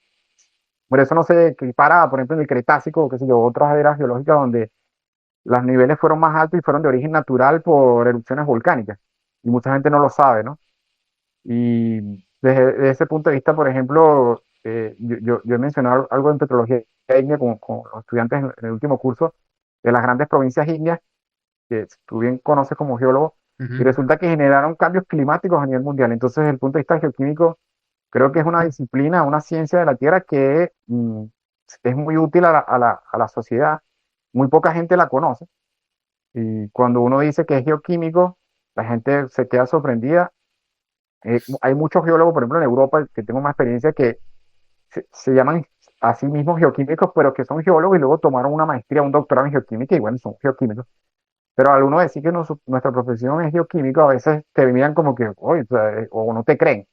por eso no se equipara, por ejemplo, en el Cretácico, o qué sé yo, otras eras geológicas donde los niveles fueron más altos y fueron de origen natural por erupciones volcánicas. Y mucha gente no lo sabe, ¿no? Y desde ese punto de vista, por ejemplo, yo he mencionado algo en petrología ígnea con los estudiantes en el último curso de las grandes provincias ígneas, que tú bien conoces como geólogo, y ujú, resulta que generaron cambios climáticos a nivel mundial. Entonces, desde el punto de vista geoquímico, creo que es una disciplina, una ciencia de la Tierra que es muy útil a la sociedad. Muy poca gente la conoce. Y cuando uno dice que es geoquímico, la gente se queda sorprendida. Hay muchos geólogos, por ejemplo, en Europa, que tengo más experiencia, que se llaman a sí mismos geoquímicos, pero que son geólogos y luego tomaron una maestría, un doctorado en geoquímica y bueno, son geoquímicos. Pero al uno decir que nuestra profesión es geoquímico, a veces te miran como que, oye, o sea, o no te creen.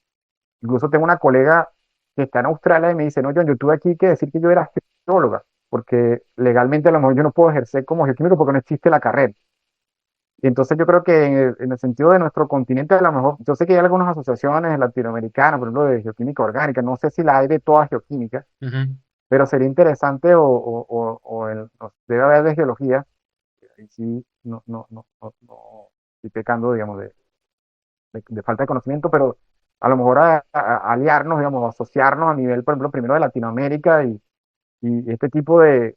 Incluso tengo una colega que está en Australia y me dice, no, John, yo tuve aquí que decir que yo era geóloga, porque legalmente a lo mejor yo no puedo ejercer como geoquímico porque no existe la carrera. Y entonces yo creo que en el sentido de nuestro continente, a lo mejor, yo sé que hay algunas asociaciones latinoamericanas, por ejemplo, de geoquímica orgánica, no sé si la hay de toda geoquímica, ujú. pero sería interesante no, debe haber de geología, y sí, no estoy pecando, digamos, de falta de conocimiento, pero a lo mejor aliarnos, digamos, asociarnos a nivel, por ejemplo, primero de Latinoamérica y este tipo de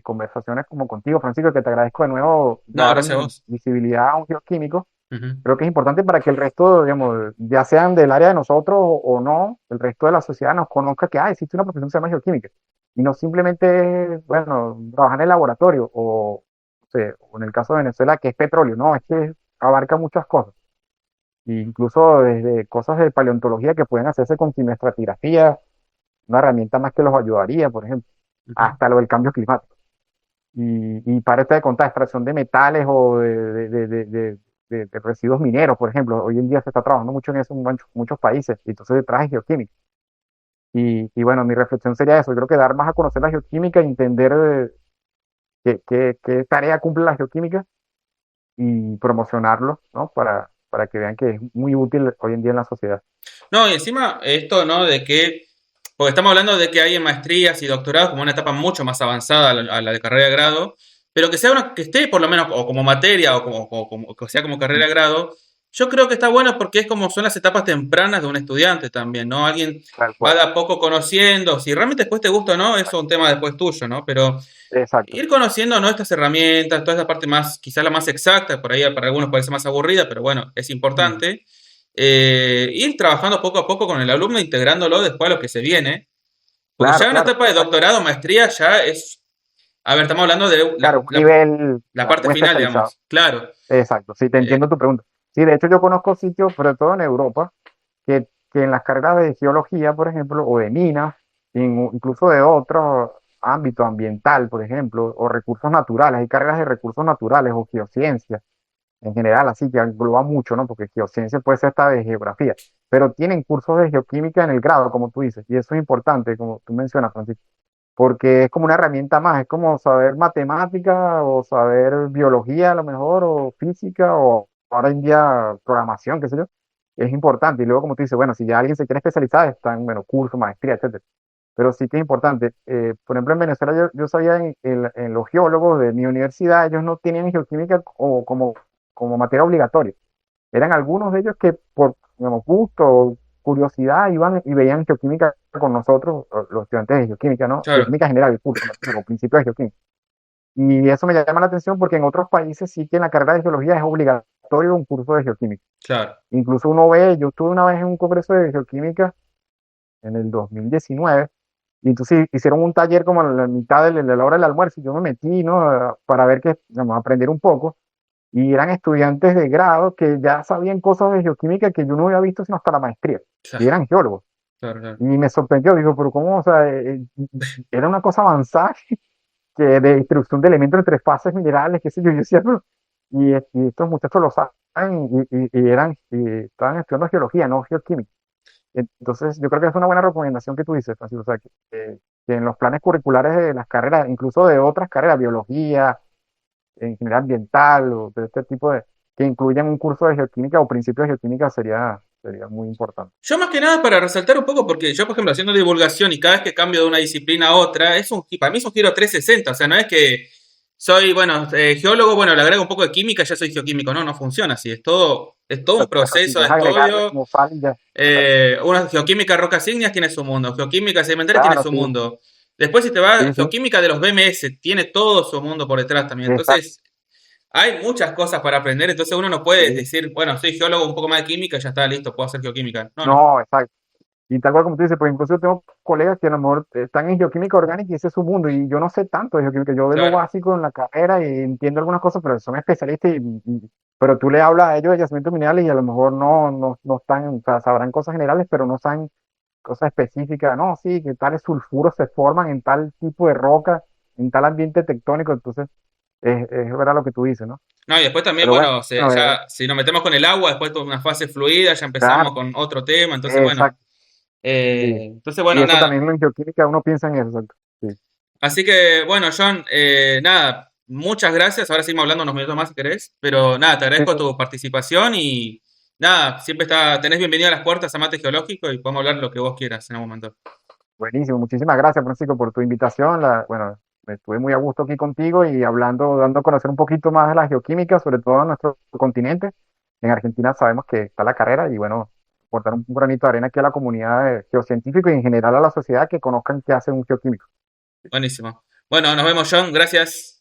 conversaciones como contigo, Francisco, que te agradezco de nuevo No, dar gracias a vos. visibilidad a un geoquímico. Ujú, Creo que es importante para que el resto, digamos, ya sean del área de nosotros o no, el resto de la sociedad nos conozca que existe una profesión que se llama geoquímica. Y no simplemente, bueno, trabajar en el laboratorio o en el caso de Venezuela, que es petróleo, no, es que abarca muchas cosas. Incluso desde cosas de paleontología que pueden hacerse con quimioestratigrafía, una herramienta más que los ayudaría, por ejemplo, ujú. hasta lo del cambio climático. Y para esta de contar, extracción de metales o de residuos mineros, por ejemplo, hoy en día se está trabajando mucho en eso en muchos países, y entonces detrás de geoquímica. Y bueno, mi reflexión sería eso, yo creo que dar más a conocer la geoquímica, entender qué tarea cumple la geoquímica y promocionarlo, ¿no? Para que vean que es muy útil hoy en día en la sociedad. No, y encima esto, ¿no? De que, porque estamos hablando de que hay en maestrías y doctorados como una etapa mucho más avanzada a la de carrera de grado, pero que sea una, que esté por lo menos o como materia o que sea como carrera de grado, yo creo que está bueno porque es como son las etapas tempranas de un estudiante también, ¿no? Alguien Tal va cual. de a poco conociendo, si realmente después te gusta o no, eso es un tema después tuyo, ¿no? Pero Exacto. ir conociendo, ¿no? Estas herramientas, toda esa parte más, quizás la más exacta, por ahí para algunos puede ser más aburrida, pero bueno, es Mm. importante. Ir trabajando poco a poco con el alumno, integrándolo después a lo que se viene. Porque Claro, ya una claro, etapa de exacto. doctorado, maestría, ya es. A ver, estamos hablando de Claro, un nivel la parte muy final, especializado. digamos. Claro. Exacto, sí, te Eh, entiendo tu pregunta. Sí, de hecho yo conozco sitios, sobre todo en Europa, que en las carreras de geología, por ejemplo, o de minas, incluso de otro ámbito ambiental, por ejemplo, o recursos naturales, hay carreras de recursos naturales o geociencia en general, así que engloba mucho, ¿no? Porque geociencia puede ser hasta de geografía, pero tienen cursos de geoquímica en el grado, como tú dices, y eso es importante, como tú mencionas, Francisco, porque es como una herramienta más, es como saber matemática o saber biología a lo mejor, o física, o ahora en día programación, qué sé yo, es importante. Y luego, como tú dices, bueno, si ya alguien se quiere especializar, está en, bueno, curso, maestría, etcétera. Pero sí que es importante. Por ejemplo, en Venezuela yo sabía en los geólogos de mi universidad, ellos no tenían geoquímica como materia obligatoria. Eran algunos de ellos que por, digamos, gusto o curiosidad iban y veían geoquímica con nosotros, los estudiantes de geoquímica, ¿no? claro, Geoquímica general, el curso, ¿no? Los principios de geoquímica. Y eso me llama la atención porque en otros países sí que en la carrera de geología es obligatorio un curso de geoquímica. claro. Incluso uno ve, yo estuve una vez en un congreso de geoquímica en el 2019 y entonces hicieron un taller como a la mitad de la hora del almuerzo y yo me metí, ¿no? Para ver que, digamos, aprender un poco. Y eran estudiantes de grado que ya sabían cosas de geoquímica que yo no había visto sino hasta la maestría. Y Claro. eran geólogos. Claro, claro. Y me sorprendió, digo, pero ¿cómo? O sea, era una cosa avanzada que de distribución de elementos entre fases minerales, qué sé yo, yo decía, pero, y estos muchachos lo saben y estaban estudiando geología, no geoquímica. Entonces, yo creo que es una buena recomendación que tú dices, Francisco, o sea, que en los planes curriculares de las carreras, incluso de otras carreras, biología, en general ambiental, o de este tipo de, que incluyan un curso de geoquímica o principios de geoquímica sería muy importante. Yo más que nada para resaltar un poco, porque yo, por ejemplo, haciendo divulgación y cada vez que cambio de una disciplina a otra, para mí es un giro 360. O sea, no es que soy, bueno, geólogo, bueno, le agrego un poco de química, ya soy geoquímico. No, no funciona así. Es todo un Exacto, sí, proceso de es agregarle estudio. como fan y ya. Exacto. Una geoquímica rocas ígneas tiene su mundo, geoquímica sedimentaria tiene Claro, su sí, mundo. Después, si te sí, vas, sí, geoquímica de los BMS tiene todo su mundo por detrás también. exacto, Entonces, hay muchas cosas para aprender. Entonces, uno no puede sí. decir, bueno, soy geólogo, un poco más de química, ya está listo, puedo hacer geoquímica. No, no. No, exacto. Y tal cual como tú dices, pues incluso yo tengo colegas que a lo mejor están en geoquímica orgánica y ese es su mundo, y yo no sé tanto de geoquímica, yo de lo Claro. básico en la carrera y entiendo algunas cosas, pero son especialistas pero tú le hablas a ellos de yacimientos minerales y a lo mejor no están, o sea, sabrán cosas generales, pero no saben cosas específicas, no, sí, que tales sulfuros se forman en tal tipo de roca, en tal ambiente tectónico, entonces es verdad lo que tú dices, ¿no? No, y después también, Pero bueno, bueno, ya, si nos metemos con el agua, después toda una fase fluida, ya empezamos claro, con otro tema. Entonces, bueno, exacto, sí. Y eso nada. también en geoquímica uno piensa en eso, exacto. Sí. Así que, bueno, John, nada, muchas gracias. Ahora seguimos hablando unos minutos más si querés. Pero nada, te Sí, agradezco sí. tu participación y nada, tenés bienvenido a las puertas a Mate Geológico y podemos hablar lo que vos quieras en algún momento. Buenísimo, muchísimas gracias, Francisco, por tu invitación. Bueno, estuve muy a gusto aquí contigo y hablando, dando a conocer un poquito más de la geoquímica, sobre todo en nuestro continente. En Argentina sabemos que está la carrera y bueno, aportar un granito de arena aquí a la comunidad de geocientíficos y en general a la sociedad que conozcan qué hace un geoquímico. Buenísimo. Bueno, nos vemos, John. Gracias.